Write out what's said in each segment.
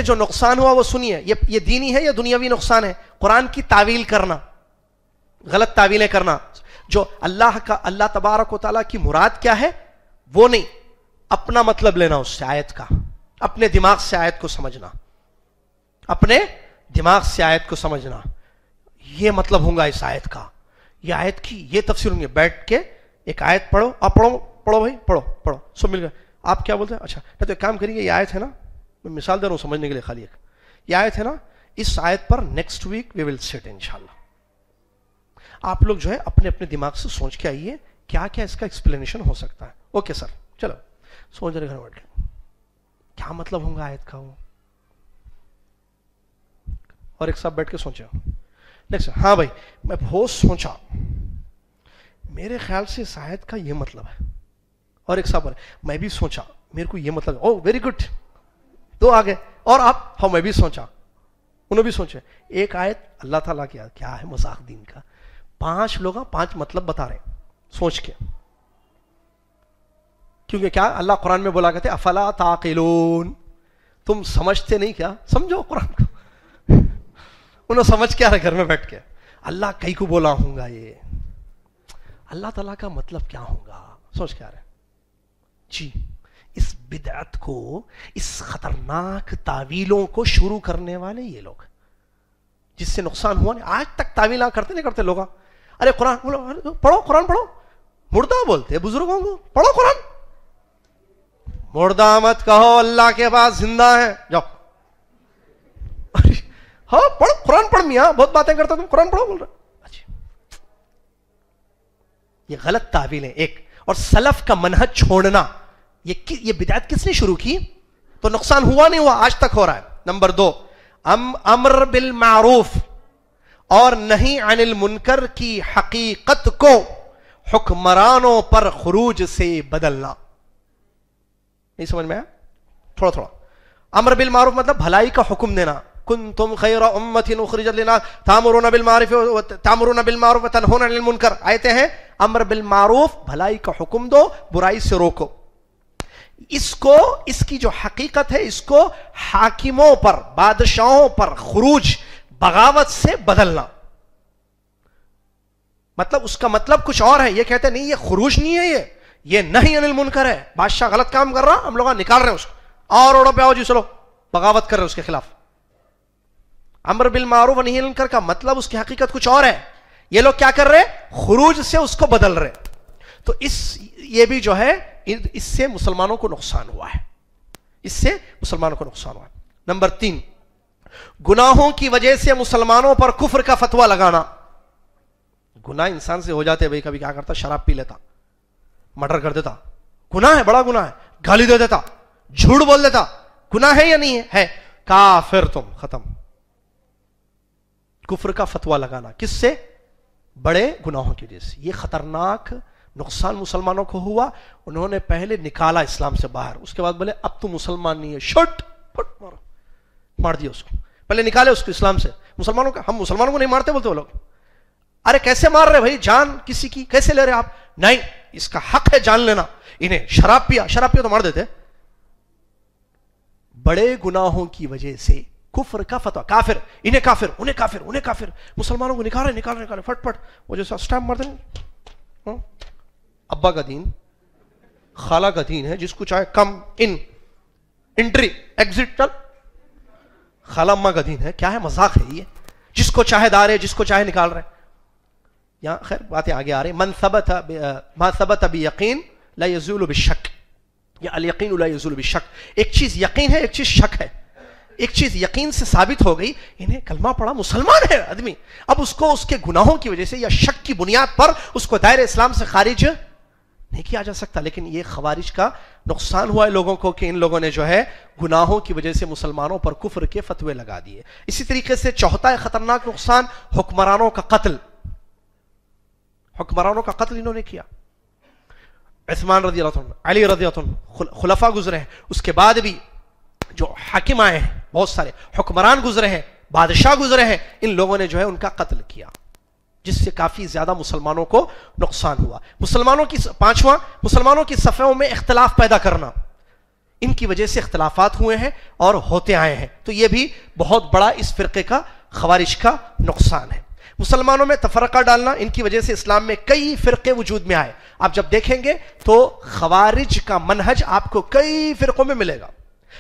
جو نقصان ہوا وہ سنیے، یہ دینی ہے یا دنیاوی نقصان ہے؟ قرآن کی تعویل کرنا، غلط تعویلیں کرنا، جو اللہ تبارک و تعالیٰ کی مراد کیا ہے وہ نہیں، اپنا مطلب لینا اس سے، آیت کا اپنے دماغ سے آیت کو سمجھنا، اپنے دماغ سے آیت کو سمجھنا، یہ مطلب ہوگا اس آیت کا، یہ آیت کی یہ تفسیر ہوں گے، بیٹھ کے ایک آیت پڑھو، آپ پڑھو بھائی، پڑھو سب مل گئے، آپ کیا بولتے ہیں؟ اچھا تو ایک کام کریے، یہ آیت ہے نا، میں مثال دے رہا ہوں سمجھنے کے لیے خالی، ایک یہ آیت ہے نا، اس آیت پر نیکسٹ ویک وی ول سیٹ انشاءاللہ۔ آپ لوگ جو ہے اپنے اپنے دماغ سے سوچ کے آئیے کیا کیا اس کا ایکسپلینیشن ہو سکتا ہے۔ اوکے سر، چلو سوچ رہے گھر بیٹھ کے کیا مطلب ہوگا آیت کا وہ، اور ایک ساتھ بیٹھ کے سوچے، نیکسٹ ہاں بھائی میں بہت سوچا، میرے خیال سے اس آیت کا یہ مطلب ہے، اور ایک ساتھ بولے میں بھی سوچا میرے کو یہ مطلب ہے، او ویری گڈ، دو آگے، اور آپ ہاں میں بھی سوچا، انہوں بھی سوچے، ایک آیت اللہ تعالیٰ کیا ہے مذاق دین کا، 5 لوگ 5 مطلب بتا رہے ہیں سوچ کے، کیونکہ کیا اللہ قرآن میں بولا کرتے افلا تعقلون، تم سمجھتے نہیں کیا، سمجھو قرآن کو، انہوں سمجھ کیا رہے گھر میں بیٹھ کے، اللہ کئی کو بولا ہوں گا، یہ اللہ تعالیٰ کا مطلب کیا ہوگا سوچ کیا رہے جی۔ اس بدعت کو، اس خطرناک تعویلوں کو شروع کرنے والے یہ لوگ، جس سے نقصان ہوا نہیں، آج تک تعویلہ کرتے نہیں کرتے لوگ، ارے قرآن پڑھو، قرآن پڑھو، مردہ بولتے بزرگوں کو، پڑھو قرآن، مردہ مت کہو، اللہ کے پاس زندہ ہے، جاؤ ہاں پڑھو قرآن، پڑھ میاں بہت باتیں کرتا تم، قرآن پڑھو بول رہا۔ اچھا یہ غلط تعویل ہے ایک، اور سلف کا منہج چھوڑنا، یہ بدعت کس نے شروع کی؟ تو نقصان ہوا نہیں ہوا، آج تک ہو رہا ہے۔ نمبر 2، امر بالمعروف اور نہی عن المنکر کی حقیقت کو حکمرانوں پر خروج سے بدلنا، نہیں سمجھ میں آیا؟ تھوڑا تھوڑا، امر بالمعروف مطلب بھلائی کا حکم دینا، کنتم خیر امۃ اخرجت للناس تأمرون بالمعروف وتنہون عن المنکر، آیتیں ہیں، امر بالمعروف بھلائی کا حکم دو، برائی سے روکو، اس کی جو حقیقت ہے اس کو حاکموں پر، بادشاہوں پر خروج، بغاوت سے بدلنا، مطلب اس کا مطلب کچھ اور ہے، یہ کہتے ہیں نہیں یہ خروج نہیں ہے، یہ نہی عن المنکر ہے، بادشاہ غلط کام کر رہا ہم لوگ نکال رہے ہیں اس کو، اور اوڑو پہ آؤ جی چلو بغاوت کر رہے ہیں اس کے خلاف۔ امر بالمعروف و نہی عن المنکر کا مطلب اس کی حقیقت کچھ اور ہے، یہ لوگ کیا کر رہے ہیں؟ خروج سے اس کو بدل رہے، تو یہ بھی جو ہے اس سے مسلمانوں کو نقصان ہوا ہے، اس سے مسلمانوں کو نقصان ہوا ہے۔ نمبر 3، گناہوں کی وجہ سے مسلمانوں پر کفر کا فتویٰ لگانا، گناہ انسان سے ہو جاتے، بھائی کبھی کیا کرتا، شراب پی لیتا، مرڈر کر دیتا، گناہ ہے، بڑا گناہ ہے، گالی دے دیتا، جھوٹ بول دیتا، گناہ ہے یا نہیں ہے؟ کافر تم، ختم، کفر کا فتویٰ لگانا، کس سے؟ بڑے گناہوں کی وجہ سے۔ یہ خطرناک نقصان مسلمانوں کو ہوا، انہوں نے پہلے نکالا اسلام سے باہر، اس کے بعد بولے اب تو مسلمان نہیں ہے، شٹ پٹ مارو، مار دیا اس کو، پہلے نکالے اس کو اسلام سے۔ مسلمانوں کا، ہم مسلمانوں کو نہیں مارتے بولتے وہ لوگ، ارے کیسے مار رہے بھائی، جان کسی کی کیسے لے رہے آپ؟ نہیں، اس کا حق ہے جان لینا، انہیں شراب پیا تو مار دیتے۔ بڑے گناہوں کی وجہ سے کفر کا فتویٰ، کافر، انہیں کافر، انہیں کافر، انہیں کافر، مسلمانوں کو نکال رہے فٹ فٹ، وہ جیسا اسٹیمپ مار دیں، ابا کا دین، خالہ کا دین ہے، جس کو چاہے کم انٹری ایگزٹ چل، خالہ اماں کا دین ہے، کیا ہے مذاق ہے یہ، جس کو چاہے دارے، جس کو چاہے نکال رہے۔ یہاں خیر باتیں آگے آ رہی، ما ثبت بیقین لا یزول بالشک، یا الیقین لا یزول بالشک، ایک چیز یقین ہے، ایک چیز شک ہے، ایک چیز یقین سے ثابت ہو گئی، انہیں کلمہ پڑھا، مسلمان ہے آدمی، اب اس کو اس کے گناہوں کی وجہ سے یا شک کی بنیاد پر اس کو دائرہ اسلام سے خارج نہیں کیا جا سکتا۔ لیکن یہ خوارج کا نقصان ہوا ہے لوگوں کو کہ ان لوگوں نے جو ہے گناہوں کی وجہ سے مسلمانوں پر کفر کے فتوے لگا دیے۔ اسی طریقے سے چوتھا خطرناک نقصان، حکمرانوں کا قتل، حکمرانوں کا قتل انہوں نے کیا۔ عثمان رضی اللہ عنہ، علی رضی اللہ عنہ، خلفاء گزرے ہیں، اس کے بعد بھی جو حاکم آئے ہیں، بہت سارے حکمران گزرے ہیں، بادشاہ گزرے ہیں، ان لوگوں نے جو ہے ان کا قتل کیا، جس سے کافی زیادہ مسلمانوں کو نقصان ہوا۔ مسلمانوں کی پانچواں، مسلمانوں کی صفوں میں اختلاف پیدا کرنا، ان کی وجہ سے اختلافات ہوئے ہیں اور ہوتے آئے ہیں. تو یہ بھی بہت بڑا اس فرقے کا خوارج کا نقصان ہے. مسلمانوں میں تفرقہ ڈالنا، ان کی وجہ سے اسلام میں کئی فرقے وجود میں آئے. آپ جب دیکھیں گے تو خوارج کا منہج آپ کو کئی فرقوں میں ملے گا.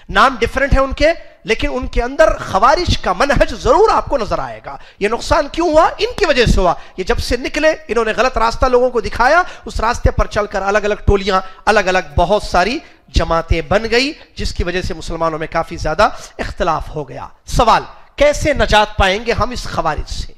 نام ڈیفرنٹ ہے ان کے، لیکن ان کے اندر خوارج کا منہج ضرور آپ کو نظر آئے گا. یہ نقصان کیوں ہوا؟ ان کی وجہ سے ہوا. یہ جب سے نکلے انہوں نے غلط راستہ لوگوں کو دکھایا، اس راستے پر چل کر الگ الگ ٹولیاں، الگ الگ بہت ساری جماعتیں بن گئی، جس کی وجہ سے مسلمانوں میں کافی زیادہ اختلاف ہو گیا. سوال، کیسے نجات پائیں گے ہم اس خوارج سے؟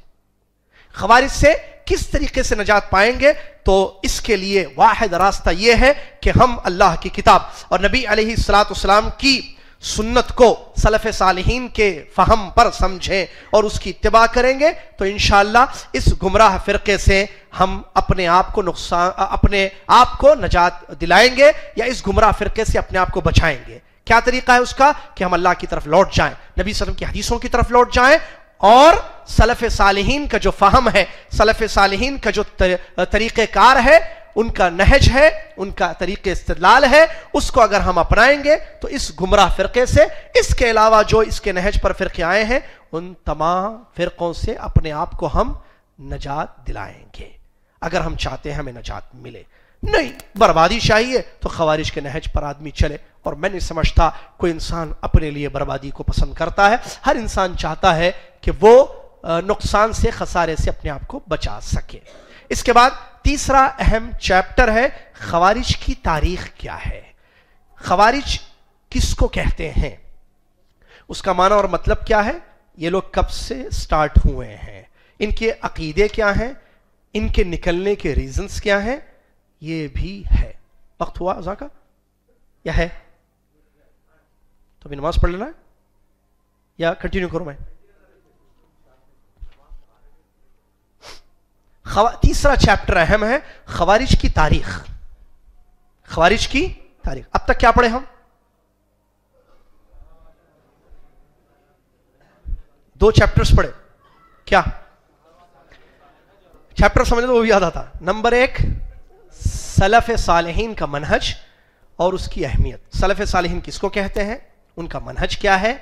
خوارج سے کس طریقے سے نجات پائیں گے؟ تو اس کے لیے واحد راستہ یہ ہے کہ ہم اللہ کی کتاب اور نبی علیہ السلام کی سنت کو سلف صالحین کے فہم پر سمجھیں اور اس کی اتباع کریں گے تو انشاءاللہ اس گمراہ فرقے سے ہم اپنے آپ کو نجات دلائیں گے، یا اس گمراہ فرقے سے اپنے آپ کو بچائیں گے. کیا طریقہ ہے اس کا؟ کہ ہم اللہ کی طرف لوٹ جائیں، نبی صلی اللہ علیہ وسلم کی حدیثوں کی طرف لوٹ جائیں، اور سلف صالحین کا جو فہم ہے، سلف صالحین کا جو طریقہ کار ہے، ان کا نہج ہے، ان کا طریقہ استدلال ہے، اس کو اگر ہم اپنائیں گے تو اس گمراہ فرقے سے، اس کے علاوہ جو اس کے نہج پر فرقے آئے ہیں، ان تمام فرقوں سے اپنے آپ کو ہم نجات دلائیں گے. اگر ہم چاہتے ہیں ہمیں نجات ملے. نہیں بربادی چاہیے تو خوارج کے نہج پر آدمی چلے. اور میں نہیں سمجھتا کوئی انسان اپنے لیے بربادی کو پسند کرتا ہے. ہر انسان چاہتا ہے کہ وہ نقصان سے، خسارے سے اپنے آپ کو بچا سکے. اس کے بعد تیسرا اہم چیپٹر ہے خوارج کی تاریخ کیا ہے. خوارج کس کو کہتے ہیں، اس کا معنی اور مطلب کیا ہے، یہ لوگ کب سے سٹارٹ ہوئے ہیں، ان کے عقیدے کیا ہیں، ان کے نکلنے کے ریزنز کیا ہیں، یہ بھی ہے. وقت ہوا اذان کا یا ہے؟ تو ابھی نماز پڑھ لینا ہے یا کنٹینیو کروں میں؟ تیسرا چیپٹر اہم ہے، خوارج کی تاریخ. خوارج کی تاریخ. اب تک کیا پڑھے ہم؟ 2 چیپٹرز پڑھے. کیا چیپٹر سمجھ لو وہ بھی یاد آتا. نمبر 1 سلف صالحین کا منہج اور اس کی اہمیت. سلف صالحین کس کو کہتے ہیں، ان کا منہج کیا ہے،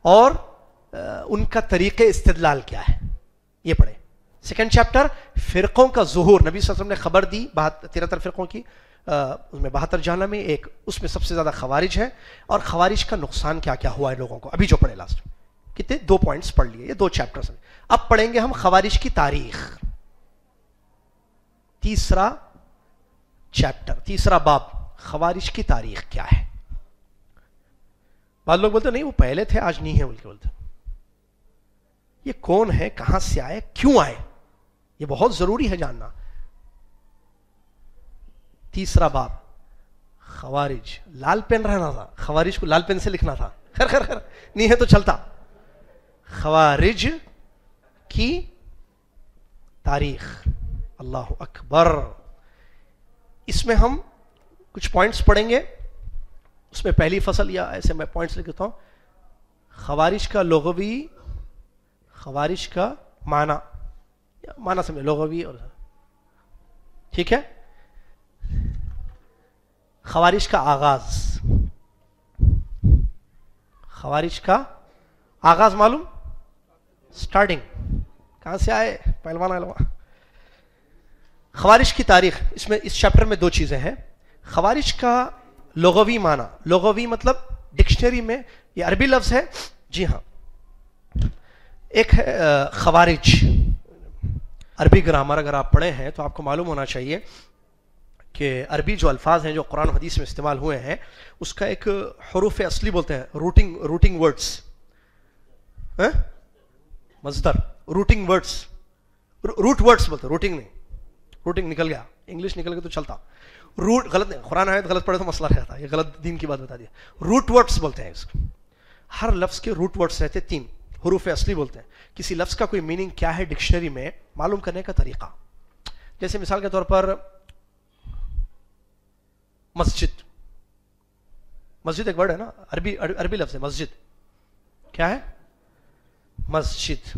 اور ان کا طریقہ استدلال کیا ہے، یہ پڑھے. سیکنڈ چیپٹر فرقوں کا ظہور. نبی صلی اللہ علیہ وسلم نے خبر دی 73 فرقوں کی، اس میں 72 جہنم میں، ایک اس میں سب سے زیادہ خوارج ہے، اور خوارج کا نقصان کیا کیا ہوا ہے لوگوں کو. ابھی جو پڑھے لاسٹ کتنے 2 پوائنٹس پڑھ لیے، یہ 2 چیپٹرز ہیں. اب پڑھیں گے ہم خوارج کی تاریخ. تیسرا چیپٹر، تیسرا باب، خوارج کی تاریخ کیا ہے. بعض لوگ بولتے نہیں وہ پہلے تھے آج نہیں ہے، بولتے یہ کون ہے، کہاں سے آئے، کیوں آئے، یہ بہت ضروری ہے جاننا. تیسرا باب خوارج. لال پین رہنا تھا، خوارج کو لال پین سے لکھنا تھا، خیر خیر خیر نہیں ہے تو چلتا. خوارج کی تاریخ. اللہ اکبر. اس میں ہم کچھ پوائنٹس پڑھیں گے. اس میں پہلی فصل، یا ایسے میں پوائنٹس لکھ دیتا ہوں، خوارج کا لغوی، خوارج کا معنی سمجھے، لغوی اور ٹھیک ہے. خوارج کا آغاز. خوارج کا آغاز معلوم، سٹارٹنگ کہاں سے آئے، پہلوان علماء. خوارج کی تاریخ. اس میں اس چیپٹر میں 2 چیزیں ہیں. خوارج کا لغوی معنی، لغوی مطلب ڈکشنری میں یہ عربی لفظ ہے. جی ہاں، ایک ہے خوارج. عربی گرامر اگر آپ پڑھے ہیں تو آپ کو معلوم ہونا چاہیے کہ عربی جو الفاظ ہیں جو قرآن و حدیث میں استعمال ہوئے ہیں، اس کا ایک حروف اصلی بولتے ہیں، روٹنگ ورڈز، مصدر، روٹنگ ورڈز، روٹ ورڈز بولتے ہیں، روٹنگ نہیں، روٹنگ نکل گیا، انگلش نکل گیا تو چلتا. روٹ غلط نہیں، قرآن آیت غلط پڑھے تو مسئلہ رہتا، یہ غلط دین کی بات بتا دیا. روٹ ورڈز بولتے ہیں اس کو. ہر لفظ کے روٹ ورڈز رہتے 3 حروف اصلی بولتے ہیں. کسی لفظ کا کوئی میننگ کیا ہے ڈکشنری میں معلوم کرنے کا طریقہ. جیسے مثال کے طور پر مسجد. مسجد ایک ورڈ ہے نا، عربی لفظ ہے مسجد. کیا ہے؟ مسجد.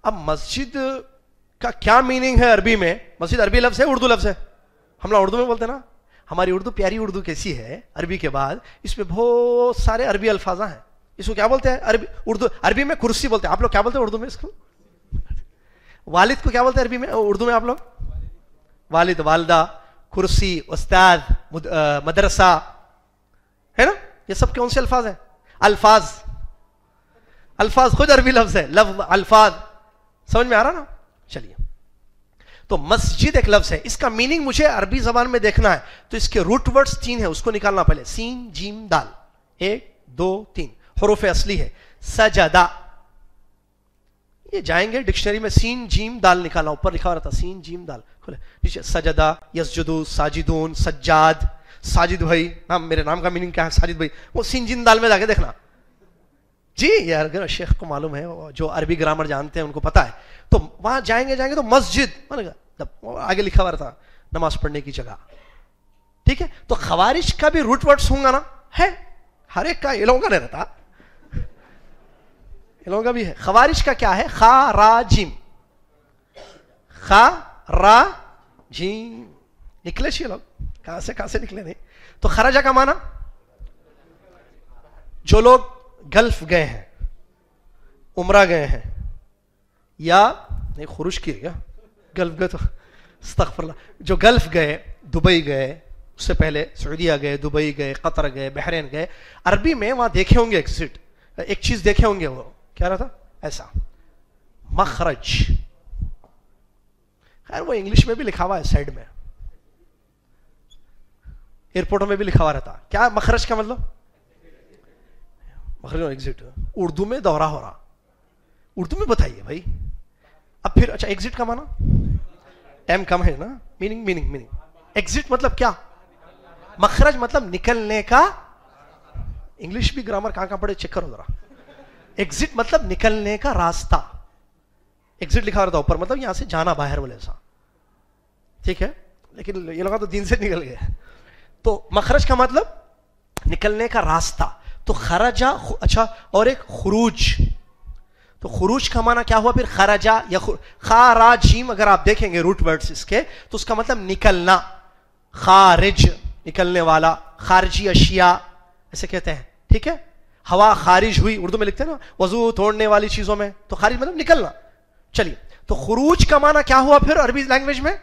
اب مسجد کا کیا میننگ ہے عربی میں؟ مسجد عربی لفظ ہے، اردو لفظ ہے؟ ہم لوگ اردو میں بولتے ہیں نا. ہماری اردو پیاری اردو کیسی ہے عربی کے بعد، اس میں بہت سارے عربی الفاظ ہیں. اس کو کیا بولتے ہیں عربی میں کرسی بولتے ہیں. آپ لوگ کیا بولتے ہیں اردو میں اس کو؟ والد کو کیا بولتے ہیں عربی میں اردو میں آپ لوگ؟ والد، والدہ، کرسی، استاد، مدرسہ، ہے نا؟ یہ سب کون سے الفاظ ہیں؟ الفاظ خود عربی لفظ ہے. لفظ الفاظ سمجھ میں آ رہا نا؟ چلیے، تو مسجد ایک لفظ ہے، اس کا میننگ مجھے عربی زبان میں دیکھنا ہے. تو اس کے روٹ ورڈز 3 ہیں، اس کو نکالنا پہلے. سین جیم دال، 1 2 3 حروف اصلی ہے. سجدہ، یہ جائیں گے ڈکشنری میں سین جیم دال نکالنا. اوپر لکھا رہتا سین جیم دال، کھولے نیچے سجدہ، یسجدو، ساجدون، سجاد. ساجد بھائی نام، میرے نام کا میننگ کیا ہے؟ ساجد بھائی. وہ سین جیم دال میں جا کے دیکھنا. جی یار شیخ کو معلوم ہے، جو عربی گرامر جانتے ہیں ان کو پتا ہے. تو وہاں جائیں گے تو مسجد آگے لکھا ہوا تھا نماز پڑھنے کی جگہ. ٹھیک ہے، تو خوارج کا بھی روٹ ورڈز ہوں گا نا؟ ہے ہر ایک کا، یہ لوگوں کا نہیں رہتا، یہ لوگوں کا بھی ہے. خوارج کا کیا ہے؟ خاراجیم، خاراجیم. نکلے چاہیے لوگ کہاں سے نکلے نہیں. تو خراجہ کا معنی جو لوگ گلف گئے ہیں، عمرہ گئے ہیں، یا نہیں خروج کی گیا گلف گئے تو استغفر اللہ، جو گلف گئے، دبئی گئے، اس سے پہلے سعودیہ گئے، دبئی گئے، قطر گئے، بحرین گئے، عربی میں وہاں دیکھے ہوں گے ایگزٹ، ایک چیز دیکھے ہوں گے، وہ کیا رہا تھا ایسا مخرج. خیر وہ انگلش میں بھی لکھا ہوا ہے سائڈ میں، ایئرپورٹوں میں بھی لکھا ہوا رہتا. کیا مخرج کا مطلب؟ مخرج ایگزٹ. اردو میں دورہ ہو رہا، اردو میں بتائیے بھائی. اب پھر اچھا ایگزٹ کا معنی، ٹائم کم ہے نا، میننگ ایگزٹ مطلب کیا؟ مخرج مطلب نکلنے کا. انگلش بھی گرامر کہاں پڑھے چیک کرو ذرا. ایگزٹ مطلب نکلنے کا راستہ. ایگزٹ لکھا رہتا اوپر، مطلب یہاں سے جانا باہر والے ایسا. ٹھیک ہے، لیکن یہ لوگ تو دین سے نکل گئے. تو مخرج کا مطلب نکلنے کا راستہ. تو خرجہ، اچھا اور ایک خروج. تو خروج کا معنی کیا ہوا پھر؟ خرجہ یا خاراجیم. اگر آپ دیکھیں گے روٹ ورڈز اس کے تو اس کا مطلب نکلنا. خارج نکلنے والا، خارجی اشیاء ایسے کہتے ہیں. ٹھیک ہے، ہوا خارج ہوئی اردو میں لکھتے ہیں نا، وضو توڑنے والی چیزوں میں. تو خارج مطلب نکلنا. چلیے، تو خروج کا معنی کیا ہوا پھر عربی لینگویج میں؟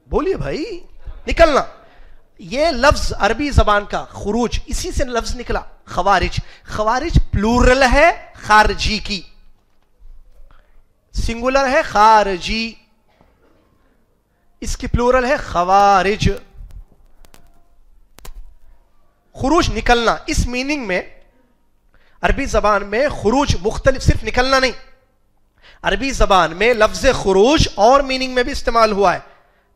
بولیے بھائی. نکلنا. یہ لفظ عربی زبان کا خروج، اسی سے لفظ نکلا خوارج. خوارج پلورل ہے خارجی کی، سنگولر ہے خارجی، اس کی پلورل ہے خوارج. خروج نکلنا. اس میننگ میں عربی زبان میں خروج مختلف، صرف نکلنا نہیں. عربی زبان میں لفظ خروج اور میننگ میں بھی استعمال ہوا ہے.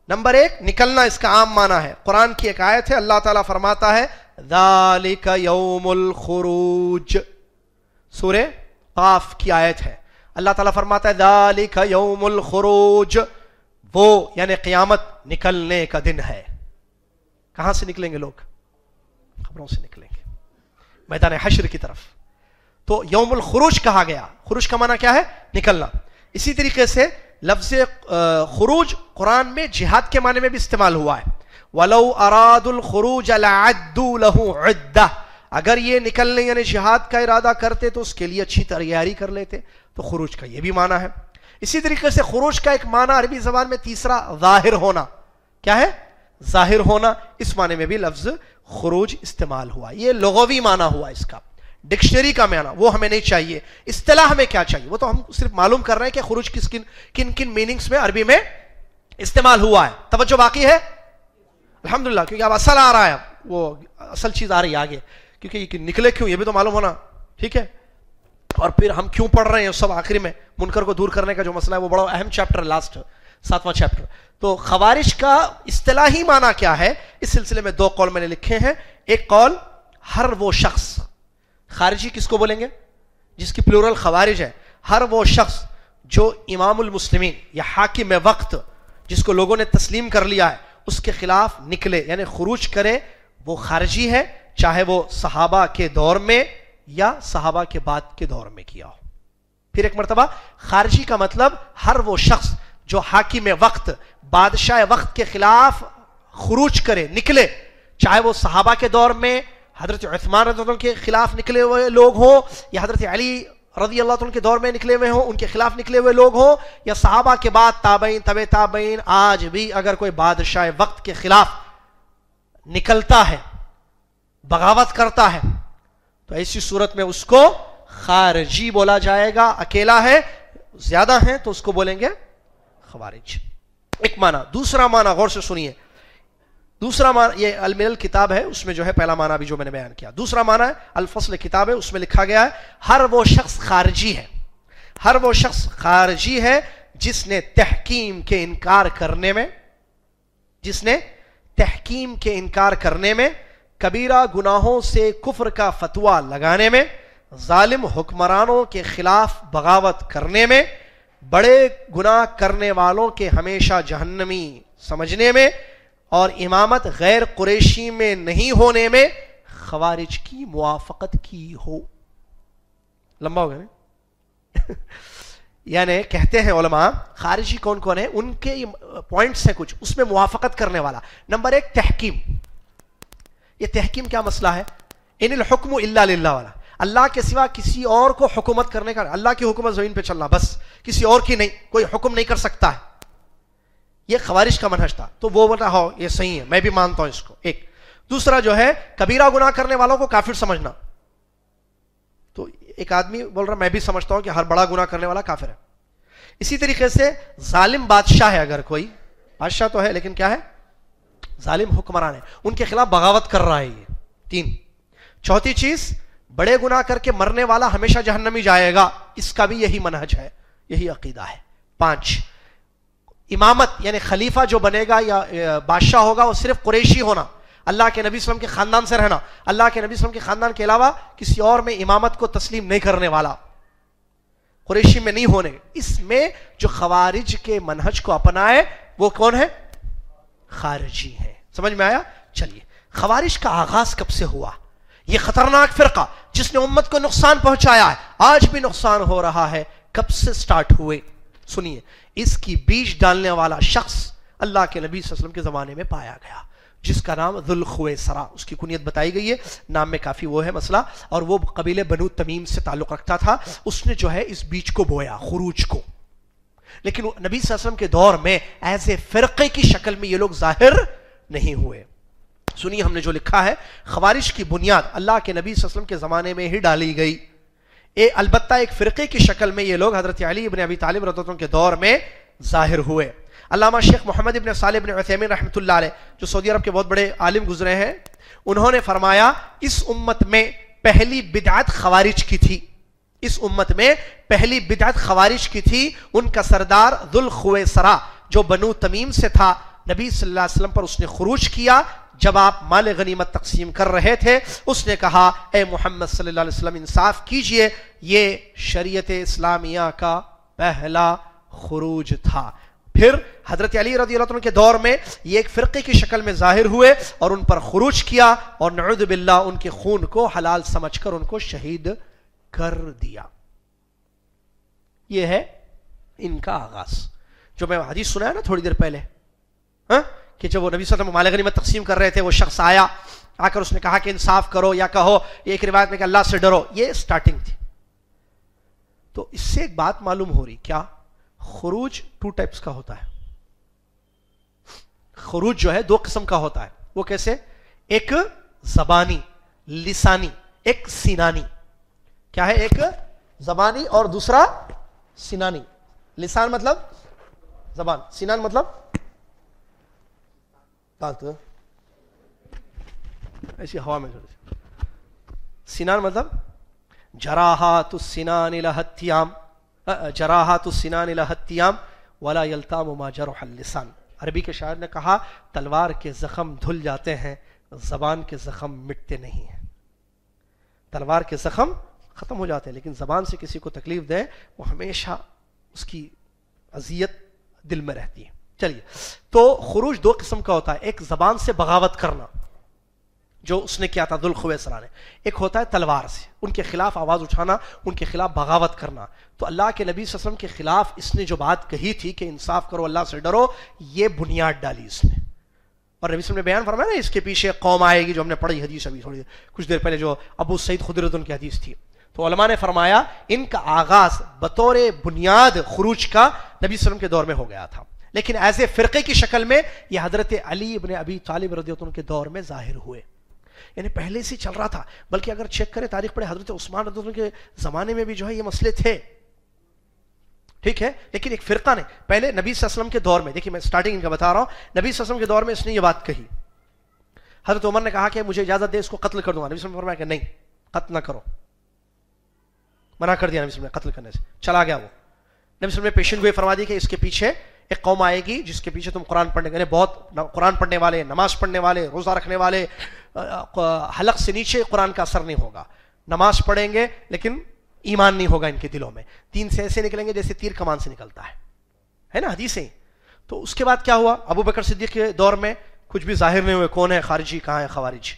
نمبر 1 نکلنا، اس کا عام معنی ہے. قرآن کی ایک آیت ہے، اللہ تعالیٰ فرماتا ہے ذالک یوم الخروج. سورہ قاف کی آیت ہے. اللہ تعالیٰ فرماتا ہے ذالک یوم الخروج، وہ یعنی قیامت نکلنے کا دن ہے. کہاں سے نکلیں گے لوگ؟ قبروں سے نکلیں گے میدان حشر کی طرف. تو یوم الخروج کہا گیا. خروج کا معنی کیا ہے؟ نکلنا. اسی طریقے سے لفظ خروج قرآن میں جہاد کے معنی میں بھی استعمال ہوا ہے. وَلَوْ أَرَادُوا الْخُرُوجَ لَعَدُّوا لَهُ عِدَّةً، اگر یہ نکلنے یعنی جہاد کا ارادہ کرتے تو اس کے لیے اچھی تیاری کر لیتے. تو خروج کا یہ بھی معنی ہے. اسی طریقے سے خروج کا ایک معنی عربی زبان میں تیسرا ظاہر ہونا. کیا ہے؟ ظاہر ہونا. اس معنی میں بھی لفظ خروج استعمال ہوا. یہ لغوی معنی ہوا اس کا. ڈکشنری کا معنی وہ ہمیں نہیں چاہیے. اصطلاح میں کیا چاہیے وہ تو ہم صرف معلوم کر رہے ہیں کہ خروج کن کن میننگز میں عربی میں استعمال ہوا ہے. توجہ باقی ہے الحمدللہ، کیونکہ اب اصل آ رہا ہے، وہ اصل چیز آ رہی ہے آگے. کیونکہ نکلے کیوں یہ بھی تو معلوم ہونا. ٹھیک ہے، اور پھر ہم کیوں پڑھ رہے ہیں سب آخری میں. منکر کو دور کرنے کا جو مسئلہ ہے وہ بڑا اہم چیپٹر، لاسٹ 7واں چیپٹر. تو خوارج کا اصطلاحی معنی کیا ہے؟ اس سلسلے میں 2 قول میں نے لکھے ہیں. ایک قول، ہر وہ شخص، خارجی کس کو بولیں گے؟ جس کی پلورل خوارج ہے. ہر وہ شخص جو امام المسلمین یا حاکم وقت، جس کو لوگوں نے تسلیم کر لیا ہے، اس کے خلاف نکلے یعنی خروج کرے، وہ خارجی ہے، چاہے وہ صحابہ کے دور میں یا صحابہ کے بعد کے دور میں کیا ہو. پھر ایک مرتبہ، خارجی کا مطلب ہر وہ شخص جو حاکم وقت، بادشاہ وقت کے خلاف خروج کرے, نکلے, چاہے وہ صحابہ کے دور میں حضرت عثمان رضی اللہ عنہ کے خلاف نکلے ہوئے لوگ ہوں, یا حضرت علی رضی اللہ عنہ کے دور میں نکلے ہوئے ہوں, ان کے خلاف نکلے ہوئے لوگ ہوں, یا صحابہ کے بعد تابعین, تبع تابعین, آج بھی اگر کوئی بادشاہ وقت کے خلاف نکلتا ہے, بغاوت کرتا ہے, تو ایسی صورت میں اس کو خارجی بولا جائے گا. اکیلا ہے, زیادہ ہیں تو اس کو بولیں گے خوارج. ایک معنی. دوسرا معنی غور سے سنیے, دوسرا معنی, یہ الملل کتاب ہے, اس میں جو ہے پہلا معنی بھی جو میں نے بیان کیا. دوسرا معنی ہے الفصل کتاب ہے, اس میں لکھا گیا ہے ہر وہ شخص خارجی ہے, ہر وہ شخص خارجی ہے جس نے تحکیم کے انکار کرنے میں, جس نے تحکیم کے انکار کرنے میں, کبیرہ گناہوں سے کفر کا فتویٰ لگانے میں, ظالم حکمرانوں کے خلاف بغاوت کرنے میں, بڑے گناہ کرنے والوں کے ہمیشہ جہنمی سمجھنے میں, اور امامت غیر قریشی میں نہیں ہونے میں خوارج کی موافقت کی ہو. لمبا ہو گیا نا. یعنی کہتے ہیں علماء خارجی کون کون ہیں, ان کے پوائنٹس ہیں کچھ, اس میں موافقت کرنے والا. نمبر ایک, تحکیم. یہ تحکیم کیا مسئلہ ہے؟ ان الحکم الا للہ والا, اللہ کے سوا کسی اور کو حکومت کرنے کا, اللہ کی حکومت زمین پہ چلنا بس, کسی اور کی نہیں, کوئی حکم نہیں کر سکتا ہے. یہ خوارج کا منہج تھا. تو وہ بتا ہو یہ صحیح ہے, میں بھی مانتا ہوں اس کو. ایک. دوسرا جو ہے کبیرہ گناہ کرنے والوں کو کافر سمجھنا. تو ایک آدمی بول رہا میں بھی سمجھتا ہوں کہ ہر بڑا گناہ کرنے والا کافر ہے. اسی طریقے سے ظالم بادشاہ ہے, اگر کوئی بادشاہ تو ہے لیکن کیا ہے, ظالم حکمران ہے, ان کے خلاف بغاوت کر رہا ہے یہ. 3. چوتھی چیز, بڑے گناہ کر کے مرنے والا ہمیشہ جہنمی جائے گا, اس کا بھی یہی منہج ہے, یہی عقیدہ ہے. 5. امامت یعنی خلیفہ جو بنے گا یا بادشاہ ہوگا وہ صرف قریشی ہونا, اللہ کے نبی صلی اللہ علیہ وسلم کے خاندان سے رہنا, اللہ کے نبی صلی اللہ علیہ وسلم کے خاندان کے علاوہ کسی اور میں امامت کو تسلیم نہیں کرنے والا, قریشی میں نہیں ہونے. اس میں جو خوارج کے منہج کو اپنائے وہ کون ہے؟ خارجی ہے. سمجھ میں آیا؟ چلیے, خوارج کا آغاز کب سے ہوا؟ یہ خطرناک فرقہ جس نے امت کو نقصان پہنچایا ہے, آج بھی نقصان ہو رہا ہے, کب سے سٹارٹ ہوئے؟ سنیے, اس کی بیج ڈالنے والا شخص اللہ کے نبی صلی اللہ علیہ وسلم کے زمانے میں پایا گیا, جس کا نام ذو الخویسرہ, اس کی کنیت بتائی گئی ہے, نام میں کافی وہ ہے مسئلہ, اور وہ قبیلے بنو تمیم سے تعلق رکھتا تھا. اس نے جو ہے اس بیج کو بویا, خروج کو. لیکن نبی صلی اللہ علیہ وسلم کے دور میں ایز اے فرقے کی شکل میں یہ لوگ ظاہر نہیں ہوئے. سنیے, ہم نے جو لکھا ہے, خوارج کی بنیاد اللہ کے نبی صلی اللہ علیہ وسلم کے زمانے میں ہی ڈالی گئی. البتہ ایک فرقے کی شکل میں یہ لوگ حضرت علی ابن ابی طالب رضی اللہ عنہ کے دور میں ظاہر ہوئے. علامہ شیخ محمد ابن صالح ابن عثیمین رحمۃ اللہ علیہ, جو سعودی عرب کے بہت بڑے عالم گزرے ہیں, انہوں نے فرمایا اس امت میں پہلی بدعت خوارج کی تھی, اس امت میں پہلی بدعت خوارج کی تھی. ان کا سردار ذو الخویسرہ جو بنو تمیم سے تھا, نبی صلی اللہ علیہ وسلم پر اس نے خروج کیا. جب آپ مال غنیمت تقسیم کر رہے تھے, اس نے کہا اے محمد صلی اللہ علیہ وسلم انصاف کیجئے, یہ شریعت اسلامیہ کا پہلا خروج تھا. پھر حضرت علی رضی اللہ عنہ کے دور میں یہ ایک فرقے کی شکل میں ظاہر ہوئے اور ان پر خروج کیا, اور نعوذ باللہ ان کے خون کو حلال سمجھ کر ان کو شہید کر دیا. یہ ہے ان کا آغاز. جو میں حدیث سنا ہے نا تھوڑی دیر پہلے, کہ جب وہ نبی صلی اللہ علیہ وسلم مال غنیمت تقسیم کر رہے تھے, وہ شخص آیا, آ کر اس نے کہا کہ انصاف کرو, یا کہو ایک روایت میں کہ اللہ سے ڈرو. یہ سٹارٹنگ تھی. تو اس سے ایک بات معلوم ہو رہی, کیا خروج 2 ٹائپس کا ہوتا ہے. خروج جو ہے 2 قسم کا ہوتا ہے. وہ کیسے؟ ایک زبانی لسانی, ایک سینانی. کیا ہے؟ ایک زبانی اور دوسرا سینانی. لسان مطلب زبان, سینان مطلب ایسی ہوا میں. سینان مطلب جراحات السنان لہتیام, جراحات السنان لہتیام ولا یلتام ما جرح اللسان. عربی کے شاعر نے کہا تلوار کے زخم دھل جاتے ہیں, زبان کے زخم مٹتے نہیں ہیں. تلوار کے زخم ختم ہو جاتے ہیں, لیکن زبان سے کسی کو تکلیف دے وہ ہمیشہ اس کی اذیت دل میں رہتی ہے. چلیے, تو خروج 2 قسم کا ہوتا ہے. ایک زبان سے بغاوت کرنا, جو اس نے کیا تھا ذو الخویسرہ نے. ایک ہوتا ہے تلوار سے, ان کے خلاف آواز اٹھانا, ان کے خلاف بغاوت کرنا. تو اللہ کے نبی صلی اللہ علیہ وسلم کے خلاف اس نے جو بات کہی تھی کہ انصاف کرو, اللہ سے ڈرو, یہ بنیاد ڈالی اس نے. اور نبی صلی اللہ علیہ وسلم نے بیان فرمایا نا اس کے پیچھے قوم آئے گی، جو ہم نے پڑھی حدیث ابھی تھوڑی کچھ دیر پہلے جو ابو سعید خدری رضی اللہ عنہ کی حدیث تھی، تو علماء نے فرمایا ان کا آغاز بطور بنیاد خروج کا نبی صلی اللہ علیہ وسلم کے دور میں ہو گیا تھا، لیکن ایز اے فرقے کی شکل میں یہ حضرت علی ابن ابی طالب رضی اللہ عنہ کے دور میں ظاہر ہوئے، یعنی پہلے سے چل رہا تھا، بلکہ اگر چیک کریں تاریخ پڑھے حضرت عثمان رضی اللہ عنہ کے زمانے میں بھی جو ہے یہ مسئلے تھے، ٹھیک ہے، لیکن ایک فرقہ نے پہلے نبی صلی اللہ علیہ وسلم کے دور میں، دیکھیں میں سٹارٹنگ ان کا بتا رہا ہوں، نبی صلی اللہ علیہ وسلم کے دور میں اس نے یہ بات کہی، حضرت عمر نے کہا کہ مجھے اجازت دے اس کو قتل کر دوں گا، نبی صلی اللہ علیہ وسلم نے فرمایا کہ نہیں قتل نہ کرو، منع کر دیا نبی صلی اللہ علیہ وسلم نے قتل کرنے سے، چلا گیا وہ، نبی صلی اللہ علیہ وسلم نے پیشن گوئی فرما دی کہ اس کے پیچھے ایک قوم آئے گی جس کے پیچھے تم قرآن پڑھنے گے، بہت قرآن پڑھنے والے، نماز پڑھنے والے، روزہ رکھنے والے، حلق سے نیچے قرآن کا اثر نہیں ہوگا، نماز پڑھیں گے لیکن ایمان نہیں ہوگا ان کے دلوں میں، دین سے ایسے نکلیں گے جیسے تیر کمان سے نکلتا ہے نا حدیثیں۔ تو اس کے بعد کیا ہوا، ابو بکر صدیق کے دور میں کچھ بھی ظاہر نہیں ہوئے کون ہے خارجی کہاں ہے خوارج،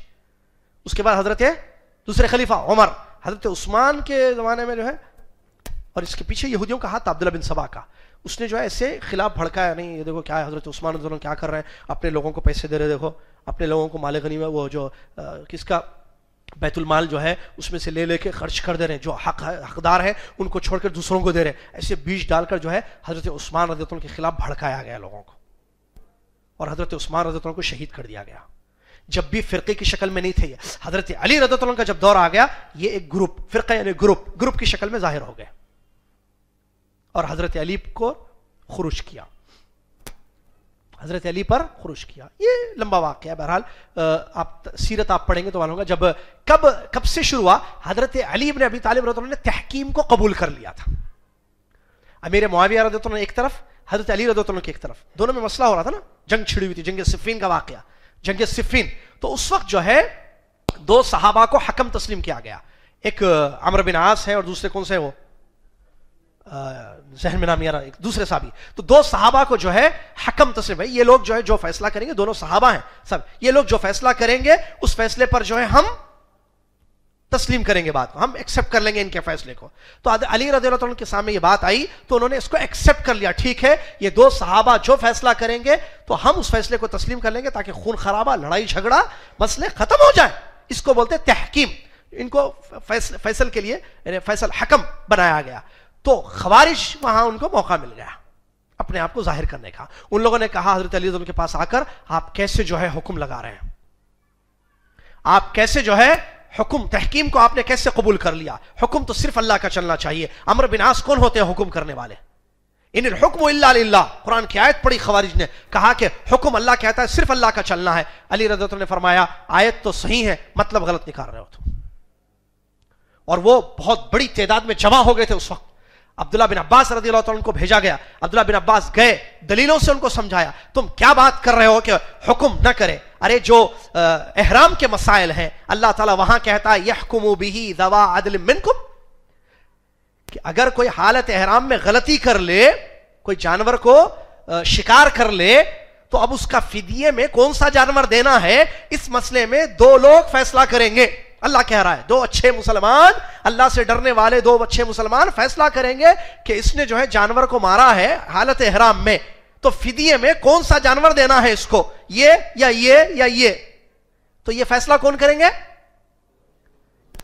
اس کے بعد حضرت دوسرے خلیفہ عمر، حضرت عثمان کے زمانے میں جو ہے، اور اس کے پیچھے یہودیوں کا ہاتھ عبداللہ بن سبا کا، اس نے جو ہے ایسے خلاف بھڑکایا، نہیں یہ دیکھو کیا ہے حضرت عثمان رضی اللہ عنہ کیا کر رہے ہیں، اپنے لوگوں کو پیسے دے رہے، دیکھو اپنے لوگوں کو مال غنیمت وہ جو کس کا بیت المال جو ہے اس میں سے لے لے کے خرچ کر دے رہے ہیں، جو حقدار ہیں ان کو چھوڑ کر دوسروں کو دے رہے ہیں، ایسے بیج ڈال کر جو ہے حضرت عثمان رضی اللہ عنہ کے خلاف بھڑکایا گیا لوگوں کو، اور حضرت عثمان رضی اللہ عنہ کو شہید کر دیا گیا، جب بھی فرقے کی شکل میں نہیں تھے، حضرت علی رضی اللہ عنہ کا جب دور آ گیا یہ ایک گروپ فرقہ یعنی گروپ کی شکل میں ظاہر ہو گئے، اور حضرت علی کو خروج کیا، حضرت علی پر خروج کیا، یہ لمبا واقعہ ہے، بہرحال آپ سیرت آپ پڑھیں گے تو معلوم ہوگا جب کب سے شروع ہوا، حضرت علی ابن ابی طالب رضی اللہ عنہ نے تحکیم کو قبول کر لیا تھا، امیر معاویہ رضی اللہ عنہ ایک طرف، حضرت علی رضی اللہ عنہ کی ایک طرف، دونوں میں مسئلہ ہو رہا تھا نا، جنگ چھڑی ہوئی تھی، جنگ صفین کا واقعہ، جنگ صفین، تو اس وقت جو ہے دو صحابہ کو حکم تسلیم کیا گیا، ایک عمرو بن عاص ہے اور دوسرے کون سے وہ ذہن میں نام یارا ایک دوسرے صحابی، تو دو صحابہ کو جو ہے حکم تسلیم ہے، یہ لوگ جو ہے جو فیصلہ کریں گے، دونوں صحابہ ہیں سب، یہ لوگ جو فیصلہ کریں گے اس فیصلے پر جو ہے ہم تسلیم کریں گے، بات کو ہم ایکسپٹ کر لیں گے ان کے فیصلے کو، تو علی رضی اللہ عنہ کے سامنے یہ بات آئی تو انہوں نے اس کو ایکسپٹ کر لیا، ٹھیک ہے یہ دو صحابہ جو فیصلہ کریں گے تو ہم اس فیصلے کو تسلیم کر لیں گے تاکہ خون خرابہ، لڑائی جھگڑا، مسئلے ختم ہو جائیں، اس کو بولتے تحکیم، ان کو فیصل کے لیے فیصل حکم بنایا گیا، تو خوارج وہاں ان کو موقع مل گیا اپنے آپ کو ظاہر کرنے کا، ان لوگوں نے کہا حضرت علی رضی اللہ عنہ کے پاس آ کر آپ کیسے جو ہے حکم لگا رہے ہیں، آپ کیسے جو ہے حکم تحکیم کو آپ نے کیسے قبول کر لیا، حکم تو صرف اللہ کا چلنا چاہیے، عمرو بن عاص کون ہوتے ہیں حکم کرنے والے، ان الحکم الا للہ، قرآن کی آیت پڑھی خوارج نے، کہا کہ حکم اللہ کہتا ہے صرف اللہ کا چلنا ہے، علی رضی اللہ عنہ نے فرمایا آیت تو صحیح ہے مطلب غلط نکال رہے ہو تم، اور وہ بہت بڑی تعداد میں جمع ہو گئے تھے اس وقت، عبداللہ بن عباس رضی اللہ عنہ کو بھیجا گیا، عبداللہ بن عباس گئے، دلیلوں سے ان کو سمجھایا، تم کیا بات کر رہے ہو کہ حکم نہ کرے، ارے جو احرام کے مسائل ہیں اللہ تعالیٰ وہاں کہتا ہے یحکم بہ ذوا عدل منکم، کہ اگر کوئی حالت احرام میں غلطی کر لے، کوئی جانور کو شکار کر لے، تو اب اس کا فدیے میں کون سا جانور دینا ہے، اس مسئلے میں دو لوگ فیصلہ کریں گے، اللہ کہہ رہا ہے دو اچھے مسلمان، اللہ سے ڈرنے والے دو اچھے مسلمان فیصلہ کریں گے کہ اس نے جو ہے جانور کو مارا ہے حالت احرام میں، تو فدیے میں کون سا جانور دینا ہے اس کو، یہ یا یہ یا یہ، تو یہ فیصلہ کون کریں گے،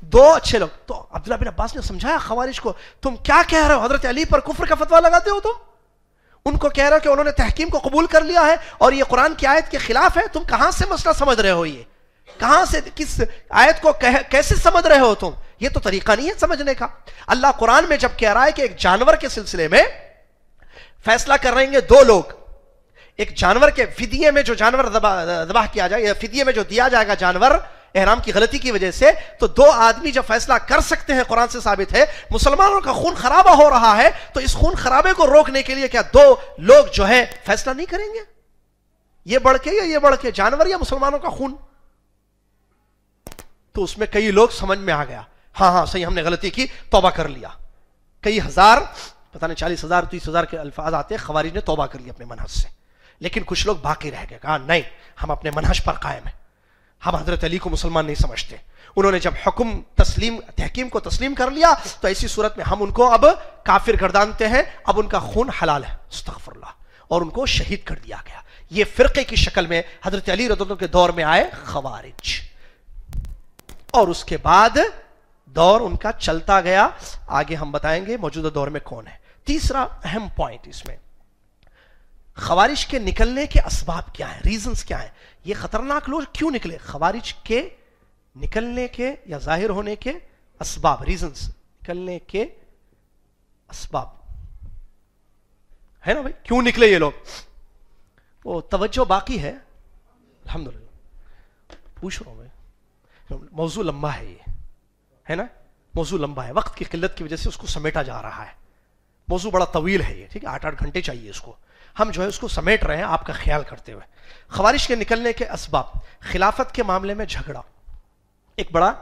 دو اچھے لوگ۔ تو عبداللہ بن عباس نے سمجھایا خوارج کو، تم کیا کہہ رہے ہو، حضرت علی پر کفر کا فتویٰ لگاتے ہو تم، ان کو کہہ رہے ہو کہ انہوں نے تحکیم کو قبول کر لیا ہے اور یہ قرآن کی آیت کے خلاف ہے، تم کہاں سے مسئلہ سمجھ رہے ہو، یہ کہاں سے کس آیت کو کیسے سمجھ رہے ہو تم، یہ تو طریقہ نہیں ہے سمجھنے کا۔ اللہ قرآن میں جب کہہ رہا ہے کہ ایک جانور کے سلسلے میں فیصلہ کر رہیں گے دو لوگ، ایک جانور کے فدیے میں جو جانور ذبح کیا جائے یا فدیے میں جو دیا جائے گا جانور احرام کی غلطی کی وجہ سے، تو دو آدمی جب فیصلہ کر سکتے ہیں، قرآن سے ثابت ہے، مسلمانوں کا خون خرابہ ہو رہا ہے، تو اس خون خرابے کو روکنے کے لیے کیا دو لوگ جو ہے فیصلہ نہیں کریں گے، یہ بڑھ کے یا یہ بڑھ کے، جانور یا مسلمانوں کا خون؟ تو اس میں کئی لوگ سمجھ میں آ گیا، ہاں صحیح ہم نے غلطی کی، توبہ کر لیا، کئی ہزار پتہ نہیں 40,000 30,000 کے الفاظ آتے، خوارج نے توبہ کر لی اپنے منہج سے، لیکن کچھ لوگ باقی رہ گئے، کہا نہیں ہم اپنے منہج پر قائم ہیں، ہم حضرت علی کو مسلمان نہیں سمجھتے، انہوں نے جب حکم تحکیم کو تسلیم کر لیا تو ایسی صورت میں ہم ان کو اب کافر گردانتے ہیں، اب ان کا خون حلال ہے، استغفر اللہ، اور ان کو شہید کر دیا گیا۔ یہ فرقے کی شکل میں حضرت علی رضی اللہ عنہ کے دور میں آئے خوارج، اور اس کے بعد دور ان کا چلتا گیا. آگے ہم بتائیں گے موجودہ دور میں کون ہے. تیسرا اہم پوائنٹ اس میں، خوارج کے نکلنے کے اسباب کیا ہیں، ریزنز کیا ہیں. یہ خطرناک لوگ کیوں نکلے؟ خوارج کے نکلنے کے یا ظاہر ہونے کے اسباب، ریزنز، نکلنے کے اسباب ہے نا بھائی. کیوں نکلے یہ لوگ؟ وہ توجہ باقی ہے الحمدللہ. پوچھ رہا ہوں میں، موضوع لمبا ہے یہ، ہے نا، موضوع لمبا ہے، وقت کی قلت کی وجہ سے اس کو سمیٹا جا رہا ہے. موضوع بڑا طویل ہے یہ، ٹھیک ہے، 8 گھنٹے چاہیے اس کو. ہم جو ہے اس کو سمیٹ رہے ہیں آپ کا خیال کرتے ہوئے. خوارج کے نکلنے کے اسباب، خلافت کے معاملے میں جھگڑا، ایک بڑا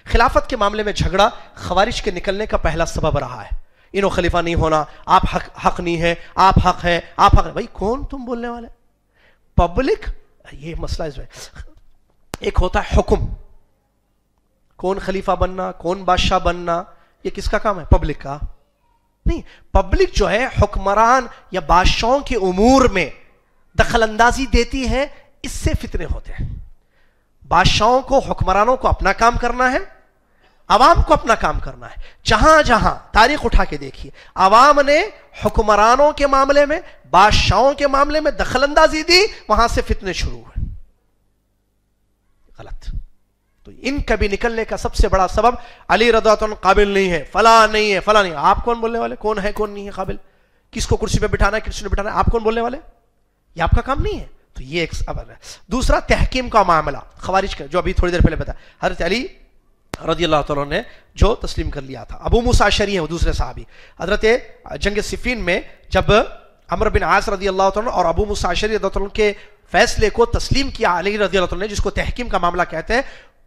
خلافت کے معاملے میں جھگڑا خوارج کے نکلنے کا پہلا سبب رہا ہے. انہوں خلیفہ نہیں ہونا، آپ حق نہیں ہے، آپ حق ہیں، آپ حق. بھائی کون تم بولنے والے؟ پبلک، یہ مسئلہ اس میں ایک ہوتا ہے حکم، کون خلیفہ بننا، کون بادشاہ بننا، یہ کس کا کام ہے؟ پبلک کا نہیں. پبلک جو ہے حکمران یا بادشاہوں کے امور میں دخل اندازی دیتی ہے، اس سے فتنے ہوتے ہیں. بادشاہوں کو، حکمرانوں کو اپنا کام کرنا ہے، عوام کو اپنا کام کرنا ہے. جہاں جہاں تاریخ اٹھا کے دیکھیے، عوام نے حکمرانوں کے معاملے میں، بادشاہوں کے معاملے میں دخل اندازی دی، وہاں سے فتنے شروع ہوئے. غلط. تو ان کا بھی نکلنے کا سب سے بڑا سبب علی رضی اللہ عنہ قابل نہیں ہے، فلاں نہیں ہے، فلاں نہیں ہے. آپ کون بولنے والے؟ کون ہے کون نہیں ہے قابل؟ کس کو کرسی پہ بٹھانا ہے، کس نے بٹھانا ہے؟ آپ کون بولنے والے؟ یہ آپ کا کام نہیں ہے. تو یہ ایک سبب ہے. دوسرا تحکیم کا معاملہ خوارج کا، جو ابھی تھوڑی دیر پہلے بتایا، حضرت علی رضی اللہ تعالیٰ نے جو تسلیم کر لیا تھا. ابو موسیٰ اشعری ہیں وہ دوسرے صحابی. حضرت جنگ صفین میں جب عمرو بن عاص رضی اللہ تعالیٰ اور ابو موسیٰ اشعری رضی اللہ تعالیٰ کے فیصلے کو تسلیم کیا علی رضی اللہ تعالیٰ نے، جس کو تحکیم کا معاملہ کہتے ہیں،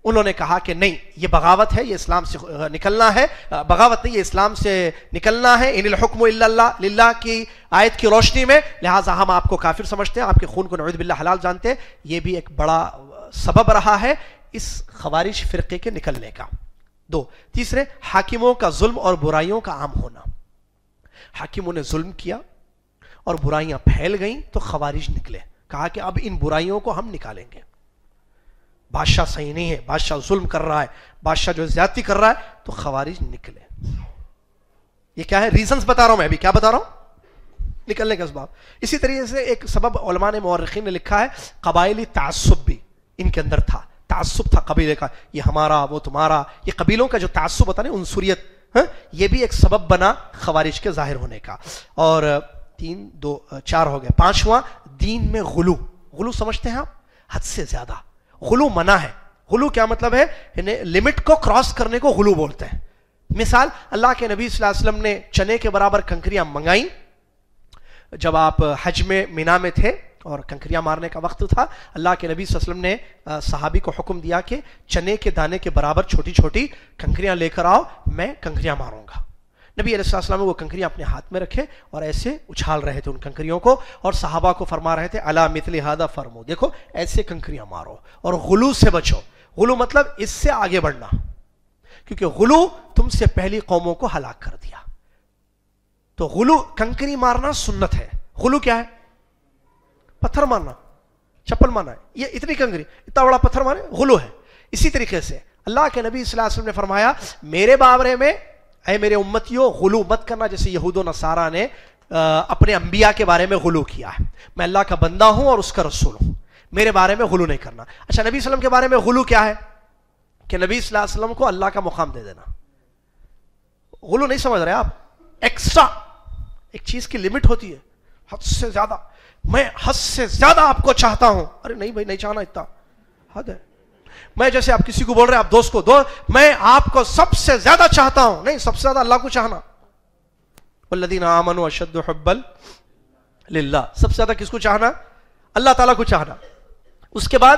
انہوں نے کہا کہ نہیں، یہ بغاوت ہے، یہ اسلام سے نکلنا ہے. بغاوت نہیں، یہ اسلام سے نکلنا ہے. ان الحکم الا اللہ للہ کی آیت کی روشنی میں، لہٰذا ہم آپ کو کافر سمجھتے ہیں، آپ کے خون کو نعوذ باللہ حلال جانتے ہیں. یہ بھی ایک بڑا سبب رہا ہے اس خوارج فرقے کے نکلنے کا. دو، تیسرے حاکموں کا ظلم اور برائیوں کا عام ہونا. حاکموں نے ظلم کیا اور برائیاں پھیل گئیں تو خوارج نکلے. کہا کہ اب ان برائیوں کو ہم نکالیں گے. بادشاہ صحیح نہیں ہے، بادشاہ ظلم کر رہا ہے، بادشاہ جو زیادتی کر رہا ہے، تو خوارج نکلے. یہ کیا ہے؟ ریزنز بتا رہا ہوں میں، ابھی کیا بتا رہا ہوں؟ نکلنے کا اسباب. اسی طریقے سے ایک سبب علماء نے، مورخین نے لکھا ہے، قبائلی تعصب بھی ان کے اندر تھا. تعصب تھا قبیلے کا، یہ ہمارا وہ تمہارا، یہ قبیلوں کا جو تعصب ہوتا ہے، عنصریت، یہ بھی ایک سبب بنا خوارج کے ظاہر ہونے کا. اور 3 2 4 ہو گئے. پانچواں، دین میں غلو. غلو سمجھتے ہیں آپ؟ حد سے زیادہ. غلو منع ہے. غلو کیا مطلب ہے؟ لمٹ کو کراس کرنے کو غلو بولتے ہیں. مثال، اللہ کے نبی صلی اللہ علیہ وسلم نے چنے کے برابر کنکریاں منگائیں جب آپ حج میں مینا میں تھے اور کنکریاں مارنے کا وقت تھا. اللہ کے نبی صلی اللہ علیہ وسلم نے صحابی کو حکم دیا کہ چنے کے دانے کے برابر چھوٹی چھوٹی کنکریاں لے کر آؤ، میں کنکریاں ماروں گا. نبی علیہ السلام وہ کنکریاں اپنے ہاتھ میں رکھے اور ایسے اچھال رہے تھے ان کنکریوں کو، اور صحابہ کو فرما رہے تھے الا مثل ھذا فرمو، دیکھو ایسے کنکریاں مارو اور غلو سے بچو. غلو مطلب اس سے آگے بڑھنا، کیونکہ غلو تم سے پہلی قوموں کو ہلاک کر دیا. تو غلو، کنکری مارنا سنت ہے. غلو کیا ہے؟ پتھر مارنا، چپل مارنا ہے. یہ اتنی کنکری، اتنا بڑا پتھر مارے، غلو ہے. اسی طریقے سے اللہ کے نبی صلی اللہ علیہ وسلم نے فرمایا میرے بارے میں، اے میرے امتیوں، غلو مت کرنا جیسے یہود و نصارہ نے اپنے انبیاء کے بارے میں غلو کیا ہے. میں اللہ کا بندہ ہوں اور اس کا رسول ہوں، میرے بارے میں غلو نہیں کرنا. اچھا، نبی صلی اللہ علیہ وسلم کے بارے میں غلو کیا ہے؟ کہ نبی صلی اللہ علیہ وسلم کو اللہ کا مقام دے دینا. غلو نہیں سمجھ رہے آپ؟ ایکسٹرا ایک چیز کی لمٹ ہوتی ہے، حد سے زیادہ. میں حد سے زیادہ آپ کو چاہتا ہوں. ارے نہیں بھائی، نہیں چاہنا، اتنا حد ہے. میں جیسے آپ کسی کو بول رہے ہیں، آپ دوست کو، میں آپ کو سب سے زیادہ چاہتا ہوں. نہیں، سب سے زیادہ اللہ کو چاہنا. والذین آمنوا اشد حبا للہ، سب سے زیادہ کس کو چاہنا؟ اللہ تعالیٰ کو چاہنا. اس کے بعد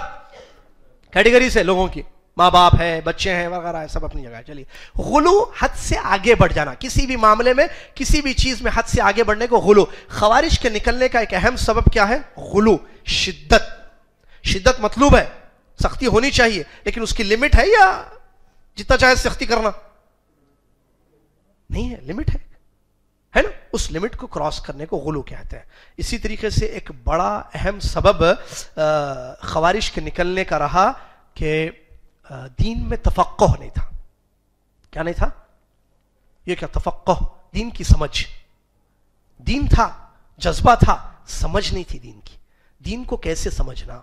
کیٹیگری سے لوگوں کی، ماں باپ ہے، بچے ہیں وغیرہ، سب اپنی جگہ. چلیے، غلو حد سے آگے بڑھ جانا، کسی بھی معاملے میں، کسی بھی چیز میں حد سے آگے بڑھنے کو غلو. خوارج کے نکلنے کا ایک اہم سبب کیا ہے؟ غلو. شدت. شدت مطلوب ہے، سختی ہونی چاہیے، لیکن اس کی لمٹ ہے یا جتنا چاہے سختی کرنا؟ نہیں ہے، لمٹ ہے نا. اس لمٹ کو کراس کرنے کو غلو کہتے ہیں. اسی طریقے سے ایک بڑا اہم سبب خوارج کے نکلنے کا رہا کہ دین میں تفقہ نہیں تھا. کیا نہیں تھا؟ یہ کیا تفقہ؟ دین کی سمجھ. دین تھا، جذبہ تھا، سمجھ نہیں تھی دین کی. دین کو کیسے سمجھنا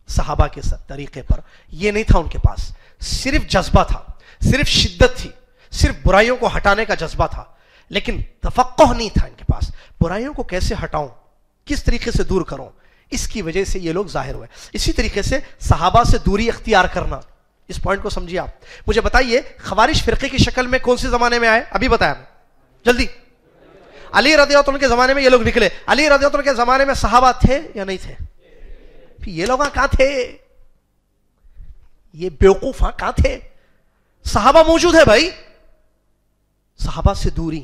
صحابہ کے طریقے پر، یہ نہیں تھا ان کے پاس. صرف جذبہ تھا، صرف شدت تھی، صرف برائیوں کو ہٹانے کا جذبہ تھا، لیکن تفقہ نہیں تھا ان کے پاس. برائیوں کو کیسے ہٹاؤں، کس طریقے سے دور کروں، اس کی وجہ سے یہ لوگ ظاہر ہوئے. اسی طریقے سے صحابہ سے دوری اختیار کرنا. اس پوائنٹ کو سمجھیے آپ. مجھے بتائیے خوارج فرقے کی شکل میں کون سے زمانے میں آئے؟ ابھی بتایا میں جلدی. علی رضی اللہ عنہ کے زمانے میں یہ لوگ نکلے. علی رضی اللہ عنہ کے زمانے میں صحابہ تھے یا نہیں تھے؟ پھر یہ لوگ کہاں تھے؟ یہ بیوقوف کہاں تھے؟ صحابہ موجود ہے بھائی. صحابہ سے دوری.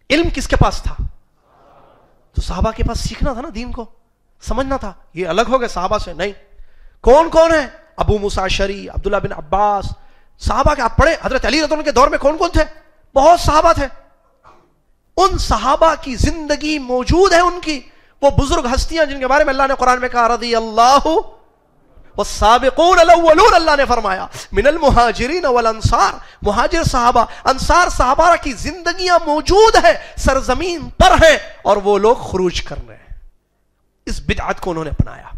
علم کس کے پاس تھا؟ تو صحابہ کے پاس سیکھنا تھا نا، دین کو سمجھنا تھا. یہ الگ ہو گئے صحابہ سے؟ نہیں. کون کون ہے؟ ابو موسیٰ اشعری، عبداللہ بن عباس. صحابہ کے آپ پڑھیں حضرت علی رضی اللہ عنہ کے دور میں کون کون تھے؟ بہت صحابہ تھے. ان صحابہ کی زندگی موجود ہے ان کی. وہ بزرگ ہستیاں جن کے بارے میں اللہ نے قرآن میں کہا رضی اللہ والسابقون الاولون، اللہ نے فرمایا من المہاجرین والانصار. مہاجر صحابہ، انصار صحابہ کی زندگیاں موجود ہے، سرزمین پر ہیں، اور وہ لوگ خروج کر رہے ہیں. اس بدعت کو انہوں نے اپنایا.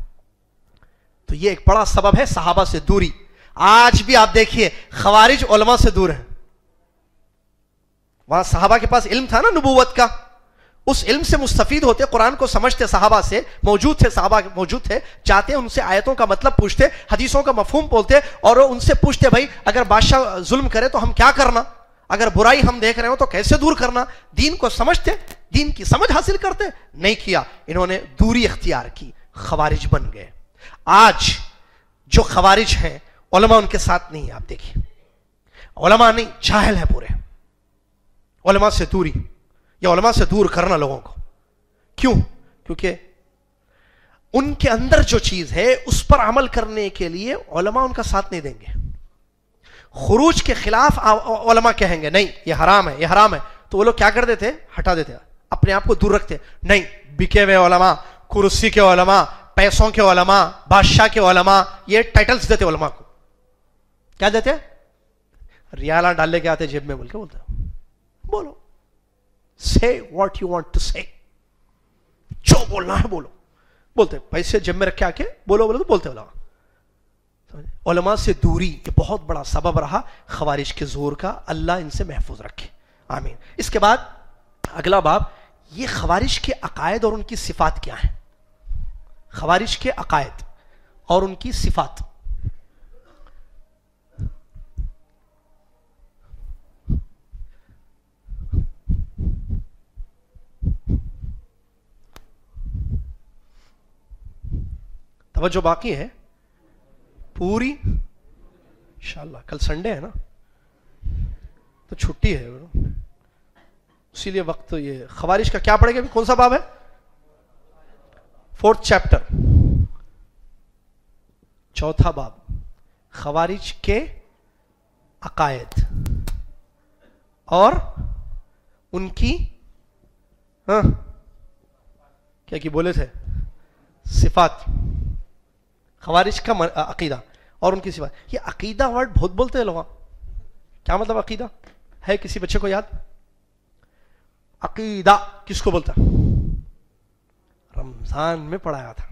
تو یہ ایک بڑا سبب ہے صحابہ سے دوری. آج بھی آپ دیکھیے خوارج علماء سے دور ہیں. وہاں صحابہ کے پاس علم تھا نا نبوت کا، اس علم سے مستفید ہوتے، قرآن کو سمجھتے، صحابہ سے موجود تھے، صحابہ موجود تھے، جاتے ان سے آیتوں کا مطلب پوچھتے، حدیثوں کا مفہوم بولتے، اور ان سے پوچھتے بھائی اگر بادشاہ ظلم کرے تو ہم کیا کرنا، اگر برائی ہم دیکھ رہے ہو تو کیسے دور کرنا. دین کو سمجھتے، دین کی سمجھ حاصل کرتے. نہیں کیا، انہوں نے دوری اختیار کی، خوارج بن گئے. آج جو خوارج ہیں علماء ان کے ساتھ نہیں ہے. آپ دیکھیے علماء نہیں، جاہل ہے پورے. علماء سے دوری یا علماء سے دور کرنا لوگوں کو. کیوں؟ کیونکہ ان کے اندر جو چیز ہے اس پر عمل کرنے کے لیے علماء ان کا ساتھ نہیں دیں گے. خروج کے خلاف علماء کہیں گے نہیں یہ حرام ہے، یہ حرام ہے، تو وہ لوگ کیا کر دیتے؟ ہٹا دیتے، اپنے آپ کو دور رکھتے. نہیں، بکے ہوئے علماء، کرسی کے علماء، پیسوں کے علماء، بادشاہ کے علماء، یہ ٹائٹلز دیتے علماء کو. کیا دیتے؟ ریالہ ڈال لے کے آتے جیب میں، بول کے بولتے بولو say what you want to say، جو بولنا ہے بولو. بولتے پیسے جیب میں رکھ کے آ کے بولو بولو تو بولتے علماء. علماء سے دوری یہ بہت بڑا سبب رہا خوارج کے زور کا. اللہ ان سے محفوظ رکھے، آمین. اس کے بعد اگلا باب، یہ خوارج کے عقائد اور ان کی صفات کیا ہیں. خوارج کے عقائد اور ان کی صفات. توجہ باقی ہے پوری انشاءاللہ. کل سنڈے ہے نا تو چھٹی ہے، اسی لیے وقت. یہ خوارج کا کیا پڑھے گا؟ کون سا باب ہے؟ 4th چیپٹر، 4تھا باب، خوارج کے عقائد اور ان کی کیا کی بولے تھے؟ صفات. خوارج کا عقیدہ اور ان کی صفات. یہ عقیدہ ورڈ بہت بولتے ہیں لوگ. کیا مطلب عقیدہ ہے؟ کسی بچے کو یاد؟ عقیدہ کس کو بولتا؟ رمضان میں پڑھایا تھا.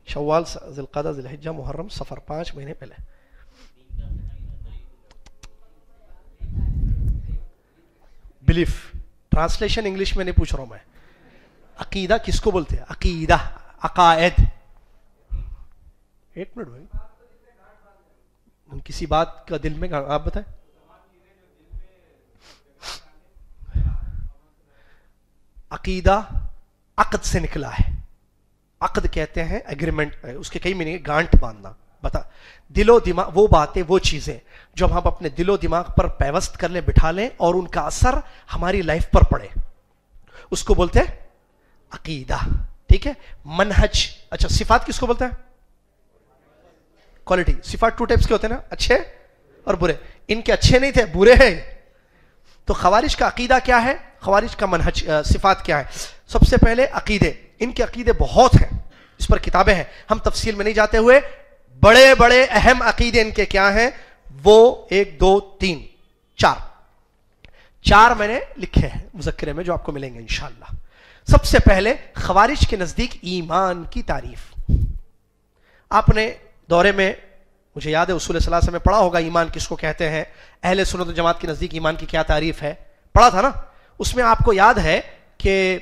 شوال، ذی القعدہ، ذی الحجہ، محرم، صفر، 5 مہینے پہلے. بلیف. ٹرانسلیشن انگلش میں نہیں پوچھ رہا ہوں میں. عقیدہ کس کو بولتے ہیں؟ عقیدہ، عقائد. 1 منٹ بھائی، کسی بات کا دل میں آپ بتائیں. عقیدہ عقد سے نکلا ہے. عقد کہتے ہیں ایگریمنٹ، اس کے کئی معنی. گانٹ باندھنا. بتا دل و دماغ، وہ باتیں، وہ چیزیں جو ہم اپنے دل و دماغ پر پیوست کر لیں، بٹھا لیں، اور ان کا اثر ہماری لائف پر پڑے، اس کو بولتے ہیں عقیدہ. ٹھیک ہے. منہج. اچھا، صفات کس کو بولتے ہیں؟ کوالٹی. صفات 2 ٹائپس کے ہوتے ہیں نا، اچھے اور برے. ان کے اچھے نہیں تھے، برے ہیں. تو خوارج کا عقیدہ کیا ہے؟ خوارج کا منہج صفات کیا ہے؟ سب سے پہلے عقیدے. ان کے عقیدے بہت ہیں, اس پر کتابیں ہیں, ہم تفصیل میں نہیں جاتے ہوئے بڑے بڑے اہم عقیدے ان کے کیا ہیں وہ 1 2 3 4 میں نے لکھے ہیں مذکرے میں جو آپ کو ملیں گے انشاءاللہ. سب سے پہلے خوارج کے نزدیک ایمان کی تعریف. آپ نے دورے میں مجھے یاد ہے اصول ثلاثہ میں پڑھا ہوگا ایمان کس کو کہتے ہیں. اہل سنت و جماعت کے نزدیک ایمان کی کیا تعریف ہے, پڑھا تھا نا. اس میں آپ کو یاد ہے کہ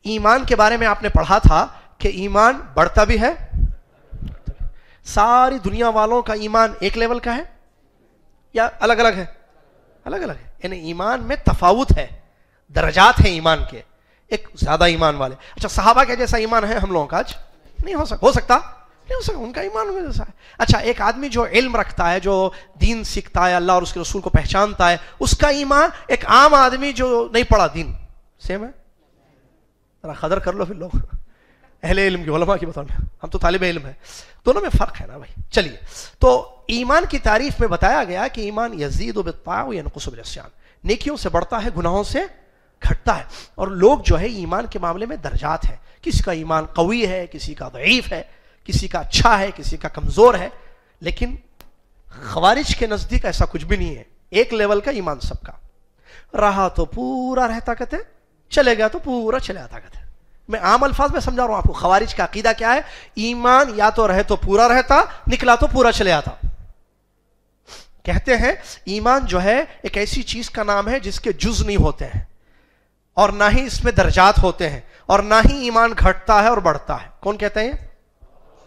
ایمان کے بارے میں آپ نے پڑھا تھا کہ ایمان بڑھتا بھی ہے. ساری دنیا والوں کا ایمان ایک لیول کا ہے یا الگ الگ ہے؟ الگ الگ ہے. یعنی ایمان میں تفاوت ہے, درجات ہیں ایمان کے. ایک زیادہ ایمان والے, اچھا صحابہ کے جیسا ایمان ہے ہم لوگوں کا آج نہیں ہو سکتا نہیں ہو سکتا, ان کا ایمان ان جیسا ہے. اچھا ایک آدمی جو علم رکھتا ہے, جو دین سیکھتا ہے, اللہ اور اس کے رسول کو پہچانتا ہے, اس کا ایمان ایک عام آدمی جو نہیں پڑھا دین سیم ہے؟ ذرا قدر کر لو پھر لوگ اہل علم کی, علماء کی بتاؤ, ہم تو طالب علم ہیں, دونوں میں فرق ہے نا بھائی. چلیے, تو ایمان کی تعریف میں بتایا گیا کہ ایمان یزید بالطاعہ وینقص بالعصیان, نیکیوں سے بڑھتا ہے, گناہوں سے گھٹتا ہے. اور لوگ جو ہے ایمان کے معاملے میں درجات ہیں, کسی کا ایمان قوی ہے, کسی کا ضعیف ہے, کسی کا اچھا ہے, کسی کا کمزور ہے. لیکن خوارج کے نزدیک ایسا کچھ بھی نہیں ہے, ایک لیول کا ایمان سب کا. رہا تو پورا رہتا کہتے, چلے گیا تو پورا چلے آتا کہتے. میں عام الفاظ میں سمجھا رہا ہوں آپ کو. خوارج کا عقیدہ کیا ہے؟ ایمان یا تو رہے تو پورا رہتا, نکلا تو پورا چلے آتا. کہتے ہیں ایمان جو ہے ایک ایسی چیز کا نام ہے جس کے جز نہیں ہوتے ہیں, اور نہ ہی اس میں درجات ہوتے ہیں, اور نہ ہی ایمان گھٹتا ہے اور بڑھتا ہے. کون کہتے ہیں؟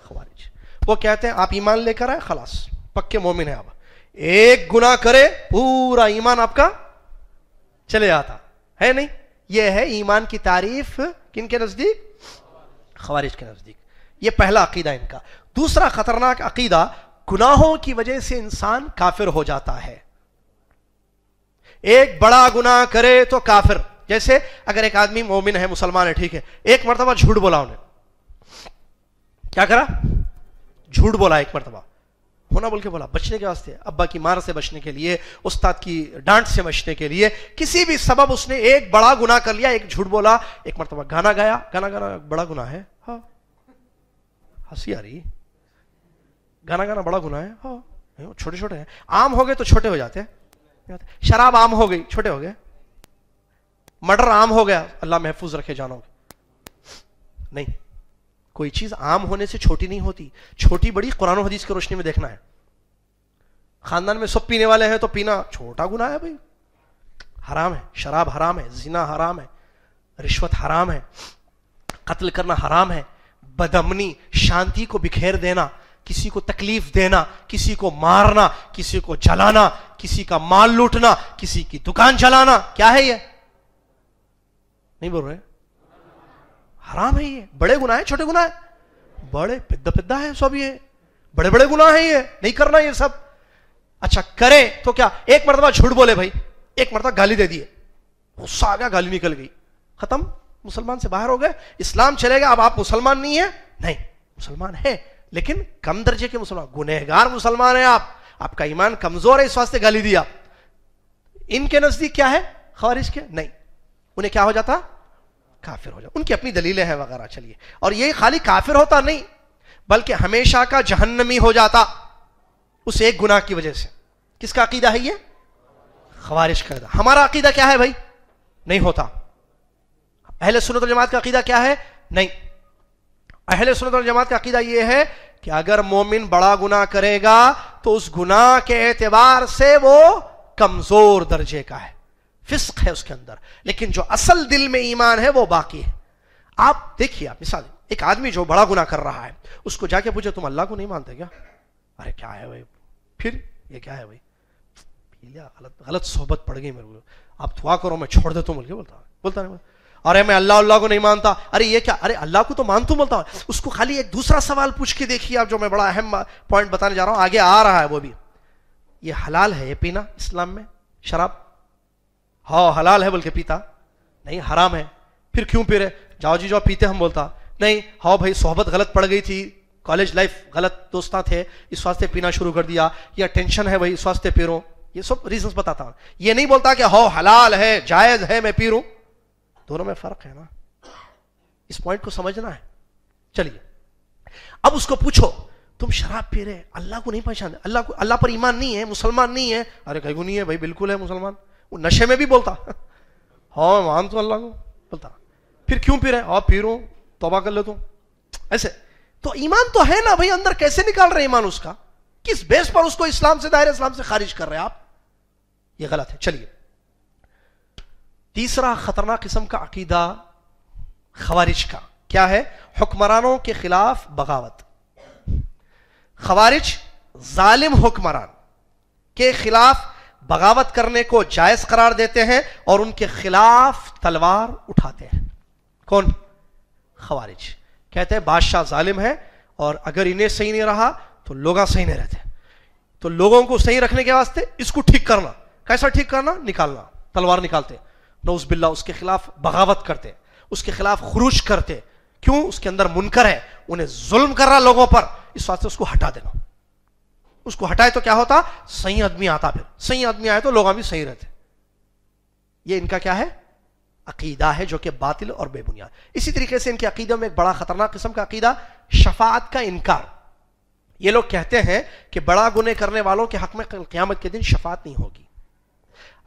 خوارج. وہ کہتے ہیں آپ ایمان لے کر آئے, خلاص پکے مومن ہیں, آپ ایک گناہ کرے پورا ایمان آپ کا چلے آتا ہے. نہیں, یہ ہے ایمان کی تعریف کن کے نزدیک؟ خوارج کے نزدیک. یہ پہلا عقیدہ ان کا. دوسرا خطرناک عقیدہ, گناہوں کی وجہ سے انسان کافر ہو جاتا ہے. ایک بڑا گناہ کرے تو کافر. جیسے اگر ایک آدمی مومن ہے, مسلمان ہے, ٹھیک ہے, ایک مرتبہ جھوٹ بولا, انہیں کیا کرا؟ جھوٹ بولا ایک مرتبہ, ہونا بول کے بولا, بچنے کے واسطے, ابا کی مار سے بچنے کے لیے, استاد کی ڈانٹ سے بچنے کے لیے, کسی بھی سبب اس نے ایک بڑا گناہ کر لیا, ایک جھوٹ بولا, ایک مرتبہ گانا گایا. گانا بڑا گناہ ہے؟ ہاں, ہنسی آ رہی. گانا بڑا گناہ ہے؟ ہاں, چھوٹے چھوٹے ہیں. عام ہو گئے تو چھوٹے ہو جاتے ہیں. شراب عام ہو گئی, چھوٹے ہو گئے. مرڈر عام ہو گیا, اللہ محفوظ رکھے جانو. نہیں, کوئی چیز عام ہونے سے چھوٹی نہیں ہوتی. چھوٹی بڑی قرآن و حدیث کی روشنی میں دیکھنا ہے. خاندان میں سب پینے والے ہیں تو پینا چھوٹا گناہ ہے بھائی, حرام ہے. شراب حرام ہے, زنا حرام ہے, رشوت حرام ہے, قتل کرنا حرام ہے, بدامنی, شانتی کو بکھیر دینا, کسی کو تکلیف دینا, کسی کو مارنا, کسی کو جلانا, کسی کا مال لوٹنا, کسی کی دکان جلانا, کیا ہے یہ؟ نہیں بول رہے, حرام ہے. یہ بڑے گناہ ہیں, چھوٹے گناہ ہیں؟ بڑے پدا ہے سب, یہ بڑے بڑے گناہ ہیں, یہ نہیں کرنا یہ سب. اچھا کریں تو کیا؟ ایک مرتبہ جھوٹ بولے بھائی, ایک مرتبہ گالی دے دیے, غصہ آ گیا, گالی نکل گئی, ختم, مسلمان سے باہر ہو گئے. اسلام چلے گا. اب آپ مسلمان نہیں ہیں؟ نہیں, مسلمان ہے لیکن کم درجے کے مسلمان, گنہگار مسلمان ہیں آپ, آپ کا ایمان کمزور ہے, اس واسطے گالی دیا. ان کے نزدیک کیا ہے؟ خوارج کے نہیں, انہیں کیا ہو جاتا؟ کافر ہو جاتا. ان کی اپنی دلیلیں ہیں وغیرہ. چلیے, اور یہ خالی کافر ہوتا نہیں بلکہ ہمیشہ کا جہنمی ہو جاتا اس ایک گناہ کی وجہ سے. کس کا عقیدہ ہے یہ؟ خوارج کا. ہمارا عقیدہ کیا ہے بھائی؟ نہیں ہوتا. اہل سنت والجماعت کا عقیدہ کیا ہے؟ نہیں. اہل سنت والجماعت کا عقیدہ یہ ہے کہ اگر مومن بڑا گناہ کرے گا تو اس گناہ کے اعتبار سے وہ کمزور درجے کا ہے, فسق ہے اس کے اندر, لیکن جو اصل دل میں ایمان ہے وہ باقی ہے. آپ دیکھیے, آپ مثال, ایک آدمی جو بڑا گناہ کر رہا ہے, اس کو جا کے پوچھے تم اللہ کو نہیں مانتے کیا؟ ارے کیا ہے بھائی, پھر یہ کیا ہے بھائی, غلط صحبت پڑ گئی میرے کو, آپ دعا کرو میں چھوڑ دیتا ہوں بول کے بولتا نہیں. ارے میں اللہ کو نہیں مانتا. ارے یہ کیا, ارے اللہ کو تو مانتا ہوں بولتا ہوں. اس کو خالی ایک دوسرا سوال پوچھ کے دیکھیے آپ, جو میں بڑا اہم پوائنٹ بتانے جا رہا ہوں, آگے آ رہا ہے وہ بھی. یہ حلال ہے یہ پینا اسلام میں شراب؟ ہاں حلال ہے بول کے پیتا نہیں, حرام ہے. پھر کیوں پی رہے؟ جاؤ جی جاؤ پیتے, ہم بولتا نہیں. ہاں بھائی صحبت غلط پڑ گئی تھی, کالج لائف غلط دوستاں تھے اس واسطے پینا شروع کر دیا, یا ٹینشن ہے بھائی اس واسطے پی رہا ہوں. یہ سب ریزنز بتاتا ہوں. یہ نہیں بولتا کہ ہو حلال ہے جائز ہے میں پی رہوں, دونوں میں فرق ہے نا, اس پوائنٹ کو سمجھنا ہے. چلیے اب اس کو پوچھو تم شراب پی رہے, اللہ کو نہیں پہچانتے, اللہ پر ایمان نہیں ہے, مسلمان نہیں ہے. ارے کہیں کو نہیں ہے بھائی, بالکل ہے مسلمان. وہ نشے میں بھی بولتا ہاں مان تو اللہ کو بولتا, پھر کیوں پی رہے, ہاں پی رہا ہوں توبہ کر لیتا ہوں. ایسے تو ایمان تو ہے نا بھائی اندر, کیسے نکال رہے ایمان اس کا, کس بیس پر اس کو اسلام سے, دائرہ اسلام سے خارج کر رہے ہیں آپ, یہ غلط ہے. چلیے تیسرا خطرناک قسم کا عقیدہ خوارج کا کیا ہے؟ حکمرانوں کے خلاف بغاوت. خوارج ظالم حکمران کے خلاف بغاوت کرنے کو جائز قرار دیتے ہیں اور ان کے خلاف تلوار اٹھاتے ہیں. کون؟ خوارج. کہتے ہیں بادشاہ ظالم ہے اور اگر انہیں صحیح نہیں رہا تو لوگ صحیح نہیں رہتے, تو لوگوں کو صحیح رکھنے کے واسطے اس کو ٹھیک کرنا. کیسا ٹھیک کرنا؟ نکالنا, تلوار نکالتے, نعوذ باللہ اس کے خلاف بغاوت کرتے, اس کے خلاف خروج کرتے. کیوں؟ اس کے اندر منکر ہے, انہیں ظلم کر رہا لوگوں پر, اس واسطے اس کو ہٹا دینا. اس کو ہٹائے تو کیا ہوتا؟ صحیح آدمی آتا, پھر صحیح آدمی آئے تو لوگ بھی صحیح رہتے. یہ ان کا کیا ہے؟ عقیدہ ہے جو کہ باطل اور بے بنیاد. اسی طریقے سے ان کے عقیدوں میں ایک بڑا خطرناک قسم کا عقیدہ شفاعت کا انکار. یہ لوگ کہتے ہیں کہ بڑا گناہ کرنے والوں کے حق میں قیامت کے دن شفاعت نہیں ہوگی.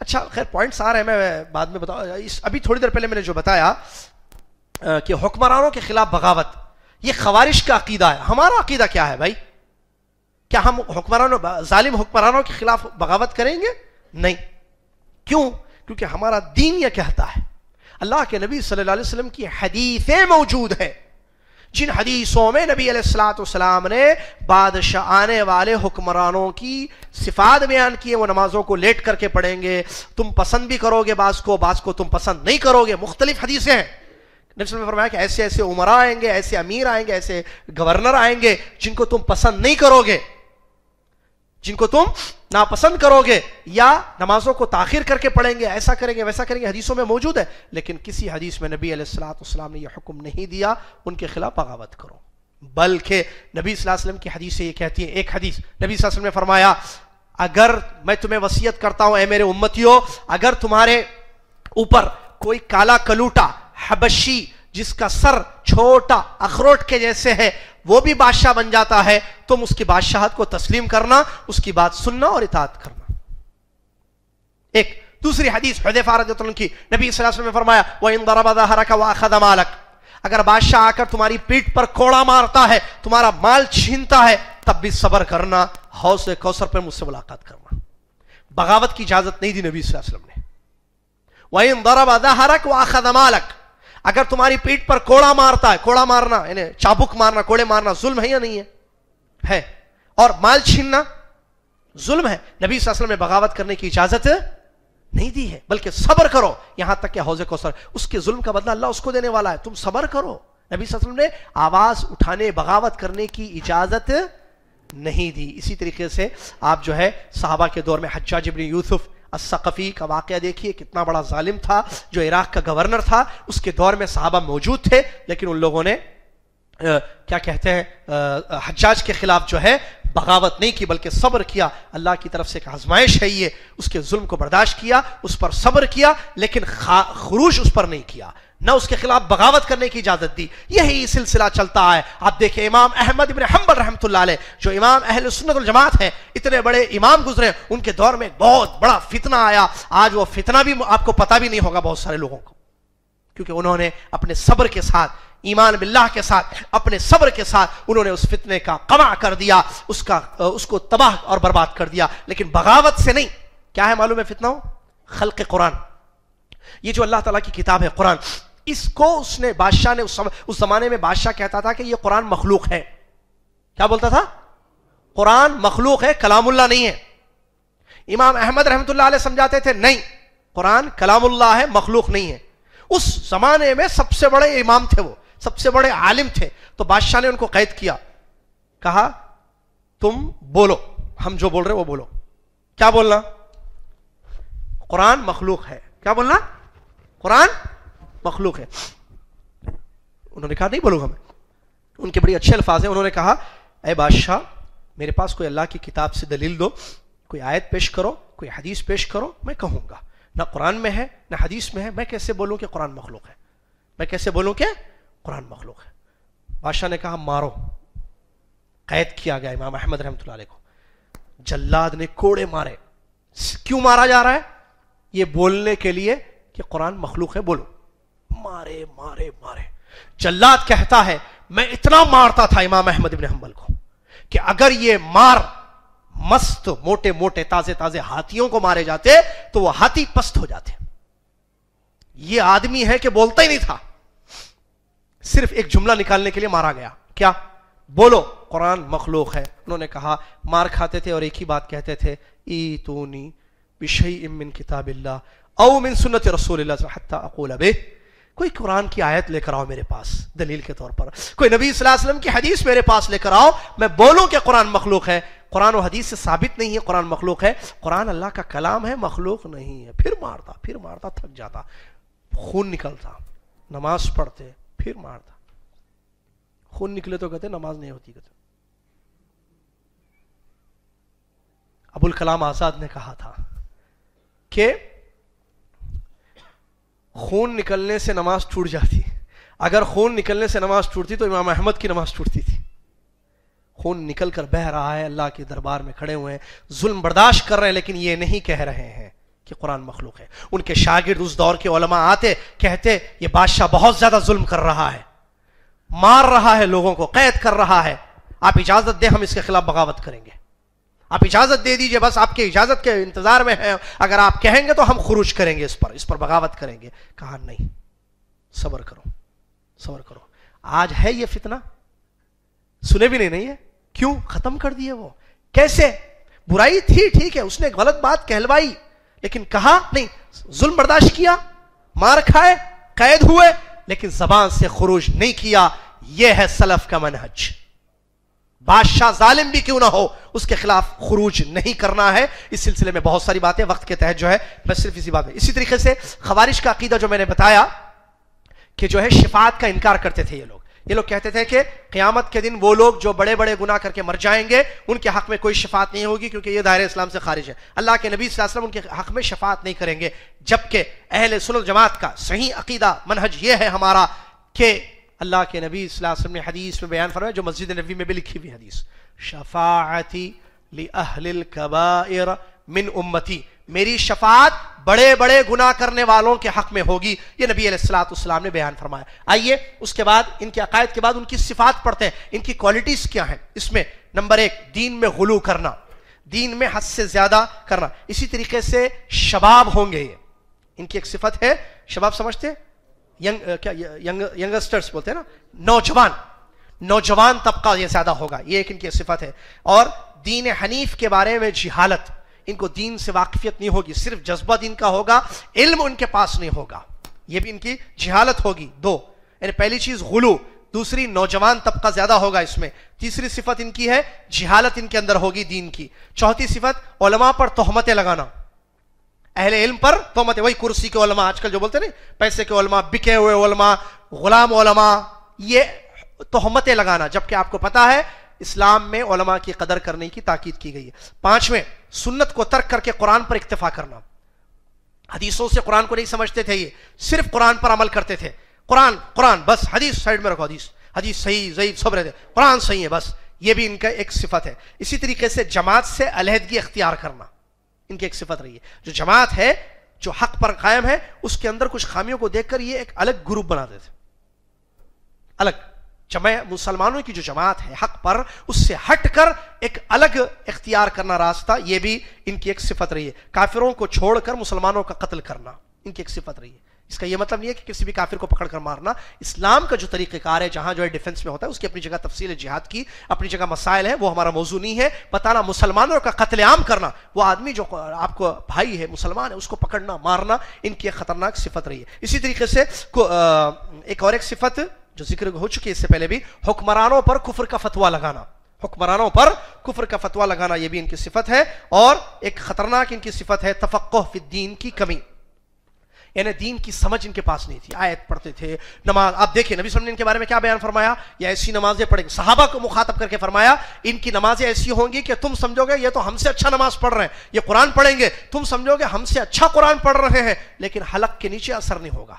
اچھا خیر پوائنٹس آ رہے ہیں, میں بعد میں بتاؤں. ابھی تھوڑی دیر پہلے میں نے جو بتایا کہ حکمرانوں کے خلاف بغاوت, یہ خوارج کا عقیدہ ہے. ہمارا عقیدہ کیا ہے بھائی؟ کیا ہم ظالم حکمرانوں کے خلاف بغاوت کریں گے؟ نہیں. کیوں؟ کیونکہ ہمارا دین یہ کہتا ہے, اللہ کے نبی صلی اللہ علیہ وسلم کی حدیثیں موجود ہیں, جن حدیثوں میں نبی علیہ الصلوۃ والسلام نے بادشاہ آنے والے حکمرانوں کی صفات بیان کی. وہ نمازوں کو لیٹ کر کے پڑھیں گے, تم پسند بھی کرو گے بعض کو تم پسند نہیں کرو گے. مختلف حدیثیں ہیں. نبی صلی اللہ علیہ وسلم نے فرمایا کہ ایسے ایسے عمراء آئیں گے, ایسے امیر آئیں گے, ایسے گورنر آئیں گے جن کو تم پسند نہیں کرو گے, جن کو تم ناپسند کرو گے, یا نمازوں کو تاخیر کر کے پڑھیں گے, ایسا کریں گے ویسا کریں گے. حدیثوں میں موجود ہے, لیکن کسی حدیث میں نبی علیہ الصلوۃ والسلام نے یہ حکم نہیں دیا ان کے خلاف بغاوت کرو. بلکہ نبی صلی اللہ علیہ وسلم کی حدیث یہ کہتی ہے, ایک حدیث نبی صلی اللہ علیہ وسلم نے فرمایا اگر میں تمہیں وصیت کرتا ہوں اے میرے امتیوں, اگر تمہارے اوپر کوئی کالا کلوٹا حبشی جس کا سر چھوٹا اخروٹ کے جیسے ہے وہ بھی بادشاہ بن جاتا ہے, تم اس کی بادشاہت کو تسلیم کرنا, اس کی بات سننا اور اطاعت کرنا. ایک دوسری حدیث حذیفہ رضی اللہ عنہ کی, نبی صلی اللہ علیہ وسلم نے فرمایا وَإِن ضَرَبَ ظَهْرَكَ وَأَخَذَ مَالَكَ, اگر بادشاہ آ کر تمہاری پیٹھ پر کوڑا مارتا ہے, تمہارا مال چھینتا ہے, تب بھی صبر کرنا, حوض کوثر پر مجھ سے ملاقات کرنا. بغاوت کی اجازت نہیں دی نبی صلی اللہ علیہ وسلم نے. وَإِن ضَرَبَ ظَهْرَكَ وَأَخَذَ مَالَكَ, اگر تمہاری پیٹھ پر کوڑا مارتا ہے, کوڑا مارنا یعنی چابک مارنا, کوڑے مارنا ظلم ہے یا نہیں ہے؟ ہے. اور مال چھیننا ظلم ہے. نبی صلی اللہ علیہ وسلم نے بغاوت کرنے کی اجازت نہیں دی ہے, بلکہ صبر کرو یہاں تک کہ حوض کوثر, اس کے ظلم کا بدلہ اللہ اس کو دینے والا ہے, تم صبر کرو. نبی صلی اللہ علیہ وسلم نے آواز اٹھانے بغاوت کرنے کی اجازت نہیں دی. اسی طریقے سے آپ جو ہے صحابہ کے دور میں حجاج ابن یوسف الثقفی کا واقعہ دیکھیے, کتنا بڑا ظالم تھا, جو عراق کا گورنر تھا. اس کے دور میں صحابہ موجود تھے, لیکن ان لوگوں نے کیا کہتے ہیں حجاج کے خلاف جو ہے بغاوت نہیں کی, بلکہ صبر کیا. اللہ کی طرف سے ایک آزمائش ہے یہ, اس کے ظلم کو برداشت کیا, اس پر صبر کیا, لیکن خروج اس پر نہیں کیا, نہ اس کے خلاف بغاوت کرنے کی اجازت دی. یہی سلسلہ چلتا ہے. آپ دیکھیں امام احمد بن حنبل رحمۃ اللہ علیہ, جو امام اہل سنت والجماعت ہیں, اتنے بڑے امام گزرے, ان کے دور میں ایک بہت بڑا فتنہ آیا. آج وہ فتنہ بھی آپ کو پتہ بھی نہیں ہوگا بہت سارے لوگوں کو, کیونکہ انہوں نے اپنے صبر کے ساتھ, ایمان باللہ کے ساتھ, اپنے صبر کے ساتھ انہوں نے اس فتنے کا قمع کر دیا, اس کو تباہ اور برباد کر دیا, لیکن بغاوت سے نہیں. کیا ہے معلوم ہے فتنہ؟ خلق قرآن. یہ جو اللہ تعالیٰ کی کتاب ہے قرآن, اس کو اس نے بادشاہ نے اس زمانے میں بادشاہ کہتا تھا کہ یہ قرآن مخلوق ہے. کیا بولتا تھا؟ قرآن مخلوق ہے, کلام اللہ نہیں ہے. امام احمد رحمۃ اللہ علیہ سمجھاتے تھے نہیں, قرآن کلام اللہ ہے, مخلوق نہیں ہے. اس زمانے میں سب سے بڑے امام تھے, وہ سب سے بڑے عالم تھے. تو بادشاہ نے ان کو قید کیا, کہا تم بولو, ہم جو بول رہے وہ بولو. کیا بولنا؟ قرآن مخلوق ہے. کیا بولنا؟ قرآن مخلوق ہے. انہوں نے کہا نہیں بولوں گا میں. ان کے بڑے اچھے الفاظ ہیں. انہوں نے کہا اے بادشاہ, میرے پاس کوئی اللہ کی کتاب سے دلیل دو, کوئی آیت پیش کرو، کوئی حدیث پیش کرو، میں کہوں گا نہ قرآن میں ہے نہ حدیث میں ہے، میں کیسے بولوں کہ قرآن مخلوق ہے؟ میں کیسے بولوں کہ قرآن مخلوق ہے؟ بادشاہ نے کہا مارو، قید کیا گیا امام احمد رحمۃ اللہ علیہ کو، جلاد نے کوڑے مارے. کیوں مارا جا رہا ہے؟ یہ بولنے کے لیے کہ قرآن مخلوق ہے، بولو. مارے مارے مارے. جلاد کہتا ہے میں اتنا مارتا تھا امام احمد بن حنبل کو کہ اگر یہ مار مست موٹے موٹے تازے تازے ہاتھیوں کو مارے جاتے تو وہ ہاتھی پست ہو جاتے. یہ آدمی ہے کہ بولتا ہی نہیں تھا، صرف ایک جملہ نکالنے کے لیے مارا گیا. کیا؟ بولو قرآن مخلوق ہے. انہوں نے کہا، مار کھاتے تھے اور ایک ہی بات کہتے تھے، ایتونی بشیء من کتاب اللہ او من سنت رسول اللہ حتی اقول بہ. کوئی قرآن کی آیت لے کر آؤ میرے پاس دلیل کے طور پر، کوئی نبی صلی اللہ علیہ وسلم کی حدیث میرے پاس لے کر آؤ، میں بولوں کہ قرآن مخلوق ہے. قرآن و حدیث سے ثابت نہیں ہے قرآن مخلوق ہے. قرآن اللہ کا کلام ہے، مخلوق نہیں ہے. پھر مارتا تھک جاتا، خون نکلتا، نماز پڑھتے، پھر مارتا. خون نکلے تو کہتے نماز نہیں ہوتی. کہتے ابوالکلام آزاد نے کہا تھا کہ خون نکلنے سے نماز ٹوٹ جاتی، اگر خون نکلنے سے نماز ٹوٹتی تو امام احمد کی نماز ٹوٹتی تھی. خون نکل کر بہ رہا ہے، اللہ کے دربار میں کھڑے ہوئے ہیں، ظلم برداشت کر رہے ہیں، لیکن یہ نہیں کہہ رہے ہیں کہ قرآن مخلوق ہے. ان کے شاگرد اس دور کے علماء آتے، کہتے یہ بادشاہ بہت زیادہ ظلم کر رہا ہے، مار رہا ہے، لوگوں کو قید کر رہا ہے، آپ اجازت دیں ہم اس کے خلاف بغاوت کریں گے. آپ اجازت دے دیجئے، بس آپ کے اجازت کے انتظار میں ہیں، اگر آپ کہیں گے تو ہم خروج کریں گے، اس پر بغاوت کریں گے. کہا نہیں، صبر کرو. آج ہے یہ فتنہ، سنے بھی نہیں ہے. کیوں؟ ختم کر دیے. وہ کیسے؟ برائی تھی ٹھیک ہے، اس نے غلط بات کہلوائی، لیکن کہا نہیں، ظلم برداشت کیا، مار کھائے، قید ہوئے، لیکن زبان سے خروج نہیں کیا. یہ ہے سلف کا منہج. بادشاہ ظالم بھی کیوں نہ ہو، اس کے خلاف خروج نہیں کرنا ہے. اس سلسلے میں بہت ساری باتیں وقت کے تحت جو ہے میں صرف اسی بات میں. اسی طریقے سے خوارج کا عقیدہ جو میں نے بتایا کہ جو ہے شفاعت کا انکار کرتے تھے یہ لوگ کہتے تھے کہ قیامت کے دن وہ لوگ جو بڑے بڑے گناہ کر کے مر جائیں گے ان کے حق میں کوئی شفاعت نہیں ہوگی، کیونکہ یہ دائرہ اسلام سے خارج ہے. اللہ کے نبی صلی اللہ علیہ وسلم ان کے حق میں شفاعت نہیں کریں گے. جبکہ اہل سنت جماعت کا صحیح عقیدہ منہج یہ ہے ہمارا کہ اللہ کے نبی صلی اللہ علیہ وسلم نے حدیث میں بیان فرمایا، جو مسجد نبوی میں بھی لکھی ہوئی حدیث، شفاعتی لأہل الکبائر من امتی، میری شفاعت بڑے بڑے گناہ کرنے والوں کے حق میں ہوگی. یہ نبی علیہ الصلوۃ والسلام نے بیان فرمایا. آئیے اس کے بعد ان کے عقائد کے بعد ان کی صفات پڑھتے ہیں. ان کی کوالٹیز کیا ہیں؟ اس میں نمبر 1 دین میں غلو کرنا، دین میں حد سے زیادہ کرنا. اسی طریقے سے شباب ہوں گے، یہ ان کی ایک صفت ہے. شباب سمجھتے ہیں؟ ینگسٹرز بولتے ہیں نا، نوجوان طبقہ یہ زیادہ ہوگا، یہ ایک ان کی صفت ہے. اور دین حنیف کے بارے میں جہالت، ان کو دین سے واقفیت نہیں ہوگی، صرف جذبہ دین کا ہوگا، علم ان کے پاس نہیں ہوگا، یہ بھی ان کی جہالت ہوگی. 2 یعنی پہلی چیز غلو، دوسری نوجوان طبقہ زیادہ ہوگا اس میں، تیسری صفت ان کی ہے جہالت ان کے اندر ہوگی دین کی. چوتھی صفت علماء پر تہمتیں لگانا، اہل علم پر تہمتیں. وہی کرسی کے علماء آج کل جو بولتے ہیں نا، پیسے کے علماء، بکے ہوئے علماء، غلام علماء، یہ تہمتیں لگانا، جبکہ آپ کو پتا ہے اسلام میں علماء کی قدر کرنے کی تاکید کی گئی ہے. 5ویں سنت کو ترک کر کے قرآن پر اکتفا کرنا. حدیثوں سے قرآن کو نہیں سمجھتے تھے، یہ صرف قرآن پر عمل کرتے تھے. قرآن بس، حدیث سائیڈ میں رکھو، حدیث صحیح ضعیف سب رہتے، قرآن صحیح ہے بس. یہ بھی ان کا ایک صفت ہے. اسی طریقے سے جماعت سے علیحدگی اختیار کرنا ان کی ایک صفت رہی ہے. جو جماعت ہے، جو حق پر قائم ہے، اس کے اندر کچھ خامیوں کو دیکھ کر یہ ایک الگ گروپ بناتے تھے. الگ مسلمانوں کی جو جماعت ہے حق پر، اس سے ہٹ کر ایک الگ اختیار کرنا راستہ، یہ بھی ان کی ایک صفت رہی ہے. کافروں کو چھوڑ کر مسلمانوں کا قتل کرنا ان کی ایک صفت رہی ہے. اس کا یہ مطلب نہیں ہے کہ کسی بھی کافر کو پکڑ کر مارنا. اسلام کا جو طریقہ کار ہے، جہاں جو ہے ڈیفنس میں ہوتا ہے، اس کی اپنی جگہ تفصیل جہاد کی اپنی جگہ مسائل ہے، وہ ہمارا موضوع نہیں ہے. بتانا مسلمانوں کا قتل عام کرنا، وہ آدمی جو آپ کو بھائی ہے، مسلمان ہے، اس کو پکڑنا مارنا، ان کی ایک خطرناک صفت رہی ہے. اسی طریقے سے ایک اور ایک صفت جو ذکر ہو چکی ہے اس سے پہلے بھی، حکمرانوں پر کفر کا فتویٰ لگانا. حکمرانوں پر کفر کا فتویٰ لگانا، یہ بھی ان کی صفت ہے. اور ایک خطرناک ان کی صفت ہے تفقہ فی الدین کی کمی. یعنی دین کی سمجھ ان کے پاس نہیں تھی. آیت پڑھتے تھے, نماز. آپ دیکھیں نبی صلی اللہ علیہ وسلم نے ان کے بارے میں کیا بیان فرمایا, یہ ایسی نمازیں پڑھیں گے. صحابہ کو مخاطب کر کے فرمایا ان کی نمازیں ایسی ہوں گی کہ تم سمجھو گے یہ تو ہم سے اچھا نماز پڑھ رہے ہیں, یہ قرآن پڑھیں گے تم سمجھو گے ہم سے اچھا قرآن پڑھ رہے ہیں, لیکن حلق کے نیچے اثر نہیں ہوگا,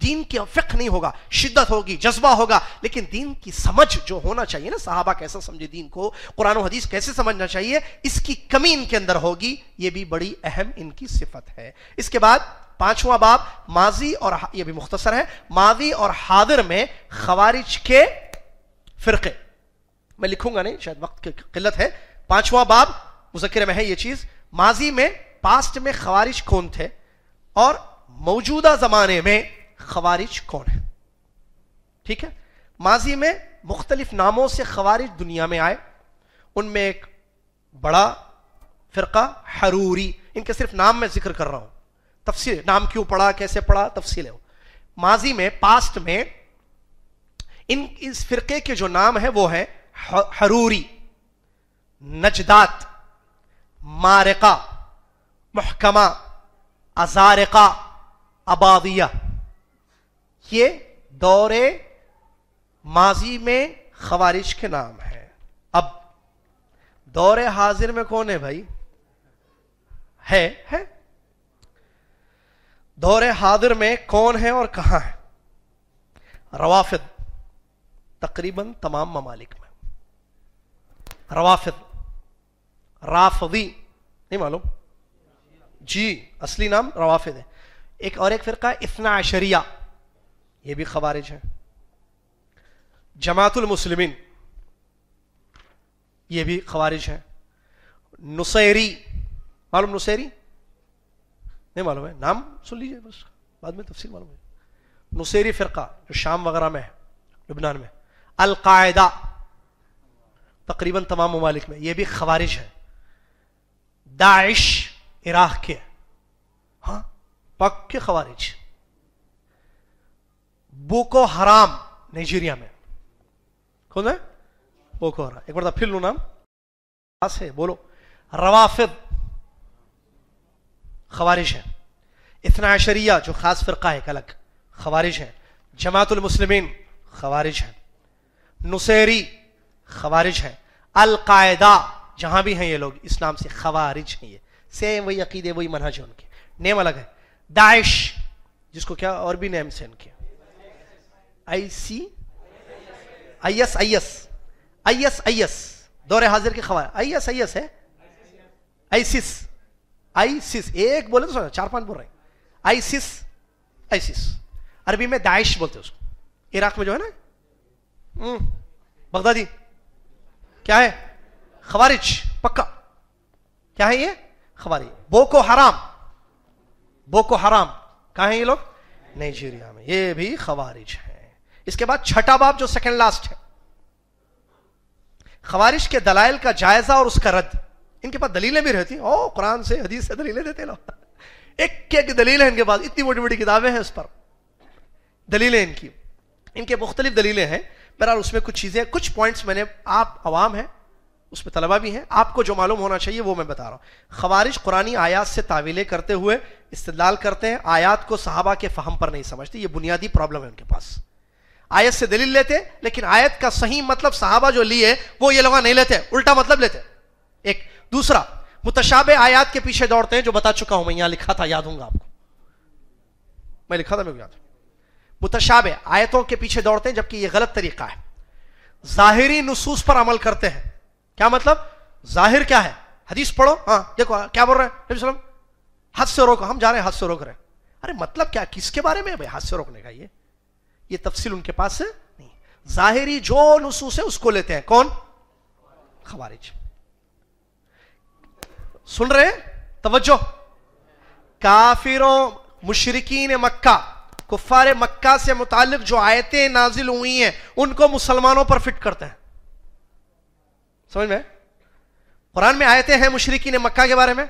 دین کی فقہ نہیں ہوگا, شدت ہوگی, جذبہ ہوگا, لیکن دین کی سمجھ جو ہونا چاہیے نا, صحابہ کیسا سمجھے دین کو, قرآن و حدیث کیسے سمجھنا چاہیے, اس کی کمی ان کے اندر ہوگی. یہ بھی بڑی اہم ان کی صفت ہے. اس کے بعد 5واں باب ماضی اور, یہ بھی مختصر ہے, ماضی اور حاضر میں خوارج کے فرقے. میں لکھوں گا نہیں, شاید وقت کی قلت ہے. 5واں باب مذکرے میں ہے یہ چیز, ماضی میں پاسٹ میں خوارج کون تھے اور موجودہ زمانے میں خوارج کون ہے. ٹھیک ہے, ماضی میں مختلف ناموں سے خوارج دنیا میں آئے, ان میں ایک بڑا فرقہ حروری, ان کے صرف نام میں ذکر کر رہا ہوں, تفصیل نام کیوں پڑھا کیسے پڑھا تفصیل ہے. ماضی میں پاسٹ میں اس فرقے کے جو نام ہے وہ ہے حروری, نجدات, مارقہ, محکمہ, ازارقہ, اباضیہ. یہ دور ماضی میں خوارج کے نام ہیں. اب دور حاضر میں کون ہے بھائی؟ ہے دور حاضر میں کون ہے اور کہاں ہے؟ روافض, تقریباً تمام ممالک میں. روافض, رافضی نہیں معلوم جی, اصلی نام روافض ہے. ایک فرقہ اثنا عشریہ, یہ بھی خوارج ہیں. جماعت المسلمین, یہ بھی خوارج ہیں. نصیری, معلوم نصیری نہیں معلوم ہے, نام سن لیجئے بس, بعد میں تفصیل معلوم ہے. نصیری فرقہ جو شام وغیرہ میں ہے, لبنان میں. القاعدہ, تقریباً تمام ممالک میں, یہ بھی خوارج ہے. داعش, عراق کے, ہاں پکے خوارج. بوکو حرام, نائجیریا میں. کون ہے بوکو حرام؟ ایک بار پھر لوں نام, خاص ہے بولو. روافض خوارج ہیں. اثنا عشریہ جو خاص فرقہ ہے ایک الگ, خوارج ہیں. جماعت المسلمین خوارج ہیں. نصیری خوارج ہیں. القاعدہ جہاں بھی ہیں یہ لوگ اس نام سے خوارج ہیں. یہ سیم وہی عقیدے وہی منہج ہے ان کے, نیم الگ ہے. داعش جس کو کیا اور بھی نیم سے ان کے, IS دور حاضر کے خوارج. IS ہے, ISIS ایک بولے تو 4-5 بول رہے ہیں. ISIS عربی میں داعش بولتے ہیں اس کو. عراق میں جو ہے نا بغدادی, کیا ہے خوارج پکا, کیا ہے یہ خوارج. بوکو حرام کہاں ہیں یہ لوگ؟ نائجیریا میں, یہ بھی خوارج ہیں. اس کے بعد 6واں باب جو سیکنڈ لاسٹ ہے, خوارج کے دلائل کا جائزہ اور اس کا رد. ان کے پاس دلیلیں بھی رہتی ہیں, قرآن سے حدیث سے دلیلیں دیتے لوگ, ایک دلیل ہے ان کے پاس, اتنی بڑی بڑی کتابیں ہیں اس پر دلیلیں ان کے مختلف دلیلیں ہیں. بہرحال اس میں کچھ چیزیں, کچھ پوائنٹس میں نے, آپ عوام ہیں اس میں طلبہ بھی ہیں, آپ کو جو معلوم ہونا چاہیے وہ میں بتا رہا ہوں. خوارج قرآنی آیات سے تعویلیں کرتے ہوئے استدلال کرتے ہیں, آیات کو صحابہ کے فہم پر نہیں سمجھتے. یہ بنیادی پرابلم ہے ان کے پاس. آیت سے دلیل لیتے لیکن آیت کا صحیح مطلب صحابہ جو لیے وہ یہ لوگ نہیں لیتے, الٹا مطلب لیتے. ایک دوسرا, متشابہ آیات کے پیچھے دوڑتے ہیں, جو بتا چکا ہوں میں, یہاں لکھا تھا, یاد ہوں گا آپ کو, میں لکھا تھا, میرے کو یاد ہے. متشابہ آیتوں کے پیچھے دوڑتے ہیں جبکہ یہ غلط طریقہ ہے. ظاہری نصوص پر عمل کرتے ہیں. کیا مطلب؟ ظاہر کیا ہے؟ حدیث پڑھو, ہاں دیکھو کیا بول رہے ہیں نبی صلی اللہ علیہ وسلم, حد سے روکو, ہم جا رہے ہیں حد سے روک رہے ہیں. ارے مطلب کیا, کس کے بارے میں بھائی حد سے روکنے کا؟ یہ تفصیل ان کے پاس نہیں. ظاہری جو نصوص ہے اس کو لیتے ہیں. کون؟ خوارج. سن رہے ہیں؟ توجہ. کافروں, مشرکین مکہ, کفار مکہ سے متعلق جو آیتیں نازل ہوئی ہیں ان کو مسلمانوں پر فٹ کرتے ہیں. سمجھ میں؟ قرآن میں آیتیں ہیں مشرکین مکہ کے بارے میں,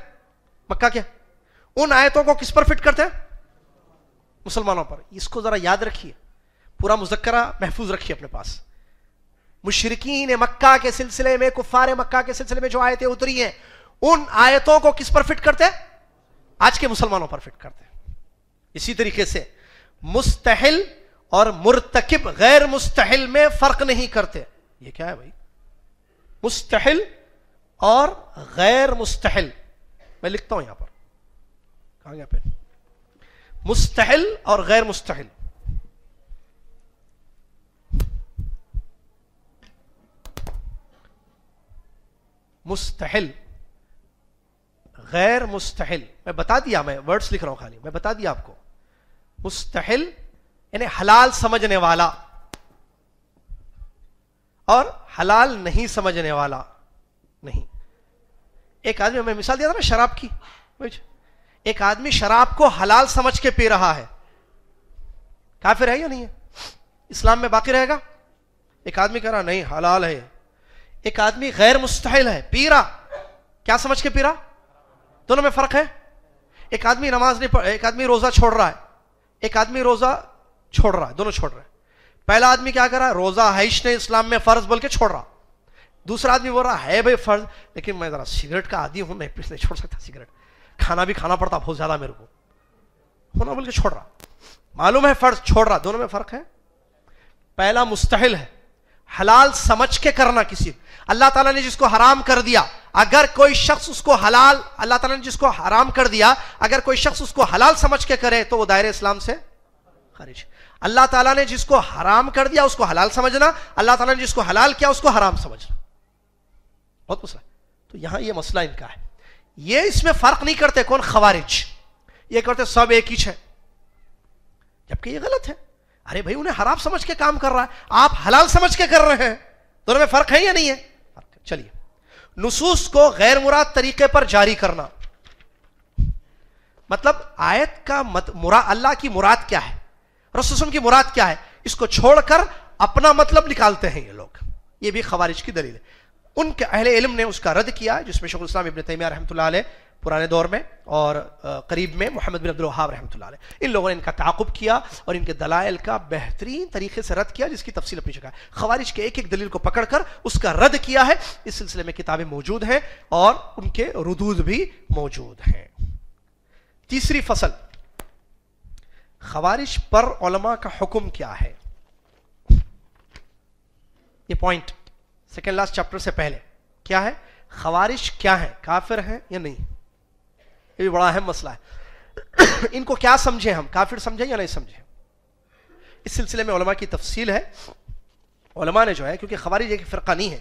مکہ کے, ان آیتوں کو کس پر فٹ کرتے ہیں؟ مسلمانوں پر. اس کو ذرا یاد رکھیے, پورا مذکرہ محفوظ رکھیے اپنے پاس. مشرکین مکہ کے سلسلے میں, کفار مکہ کے سلسلے میں جو آیتیں اتری ہیں ان آیتوں کو کس پر فٹ کرتے ہیں؟ آج کے مسلمانوں پر فٹ کرتے ہیں. اسی طریقے سے مستحل اور مرتکب غیر مستحل میں فرق نہیں کرتے. یہ کیا ہے بھائی؟ مستحل اور غیر مستحل. میں لکھتا ہوں یہاں پر, کہاں گیا پین؟ مستحل اور غیر مستحل. مستحل غیر مستحل میں بتا دیا, میں ورڈز لکھ رہا ہوں خالی, میں بتا دیا آپ کو. مستحل یعنی حلال سمجھنے والا اور حلال نہیں سمجھنے والا نہیں. ایک آدمی, میں مثال دیا تھا نا شراب کی, ایک آدمی شراب کو حلال سمجھ کے پی رہا ہے, کافر ہے یا نہیں ہے؟ اسلام میں باقی رہے گا؟ ایک آدمی کہہ رہا نہیں حلال ہے. ایک آدمی غیر مستحل ہے, پی رہا, کیا سمجھ کے پی رہا؟ دونوں میں فرق ہے. ایک آدمی نماز نہیں پڑھ, ایک آدمی روزہ چھوڑ رہا ہے, ایک آدمی روزہ چھوڑ رہا ہے, دونوں چھوڑ رہے ہیں. پہلا آدمی کیا کر رہا ہے؟ روزہ ہے نہیں اسلام میں فرض بول کے چھوڑ رہا. دوسرا آدمی بول رہا ہے بھائی فرض, لیکن میں ذرا سگریٹ کا عادی ہوں, میں نہیں چھوڑ سکتا سگریٹ, کھانا بھی کھانا پڑتا بہت زیادہ میرے کو, ہونا بول کے چھوڑ رہا. معلوم ہے فرض, چھوڑ رہا. دونوں میں فرق ہے. پہلا مستحل ہے, حلال سمجھ کے کرنا کسی. اللہ تعالیٰ نے جس کو حرام کر دیا, اگر کوئی شخص اس کو حلال, اللہ تعالیٰ نے جس کو حرام کر دیا, اگر کوئی شخص اس کو حلال سمجھ کے کرے تو وہ دائرے اسلام سے خارج. اللہ تعالیٰ نے جس کو حرام کر دیا اس کو حلال سمجھنا, اللہ تعالیٰ نے جس کو حلال کیا اس کو حرام سمجھنا. بہت مسئلہ ہے. تو یہاں یہ مسئلہ ان کا ہے. یہ اس میں فرق نہیں کرتے. کون؟ خوارج. یہ کرتے سب ایک ہی ہے, جبکہ یہ غلط ہے. ارے بھائی انہیں حرام سمجھ کے کام کر رہا ہے, آپ حلال سمجھ کے کر رہے ہیں, دونوں میں فرق ہے یا نہیں ہے؟ چلیے, نصوص کو غیر مراد طریقے پر جاری کرنا. مطلب آیت کا اللہ کی مراد کیا ہے, رسول وسلم کی مراد کیا ہے, اس کو چھوڑ کر اپنا مطلب نکالتے ہیں یہ لوگ. یہ بھی خوارج کی دلیل ہے. ان کے اہل علم نے اس کا رد کیا, جس میں شیخ الاسلام ابن تیمیہ رحمۃ اللہ علیہ پرانے دور میں اور قریب میں محمد بن عبد الوہاب رحمۃ اللہ علیہ, ان لوگوں نے ان کا تعاقب کیا اور ان کے دلائل کا بہترین طریقے سے رد کیا, جس کی تفصیل اپنی جگہ ہے. خوارج کے ایک ایک دلیل کو پکڑ کر اس کا رد کیا ہے. اس سلسلے میں کتابیں موجود ہیں اور ان کے ردود بھی موجود ہیں. تیسری فصل, خوارج پر علماء کا حکم کیا ہے. یہ پوائنٹ سیکنڈ لاسٹ چیپٹر سے پہلے کیا ہے, خوارج کیا ہے, کافر ہیں یا نہیں. یہ بھی بڑا اہم مسئلہ ہے. ان کو کیا سمجھیں ہم, کافر سمجھیں یا نہیں سمجھیں. اس سلسلے میں علماء کی تفصیل ہے. علماء نے جو ہے, کیونکہ خوارج ایک فرقہ نہیں ہے,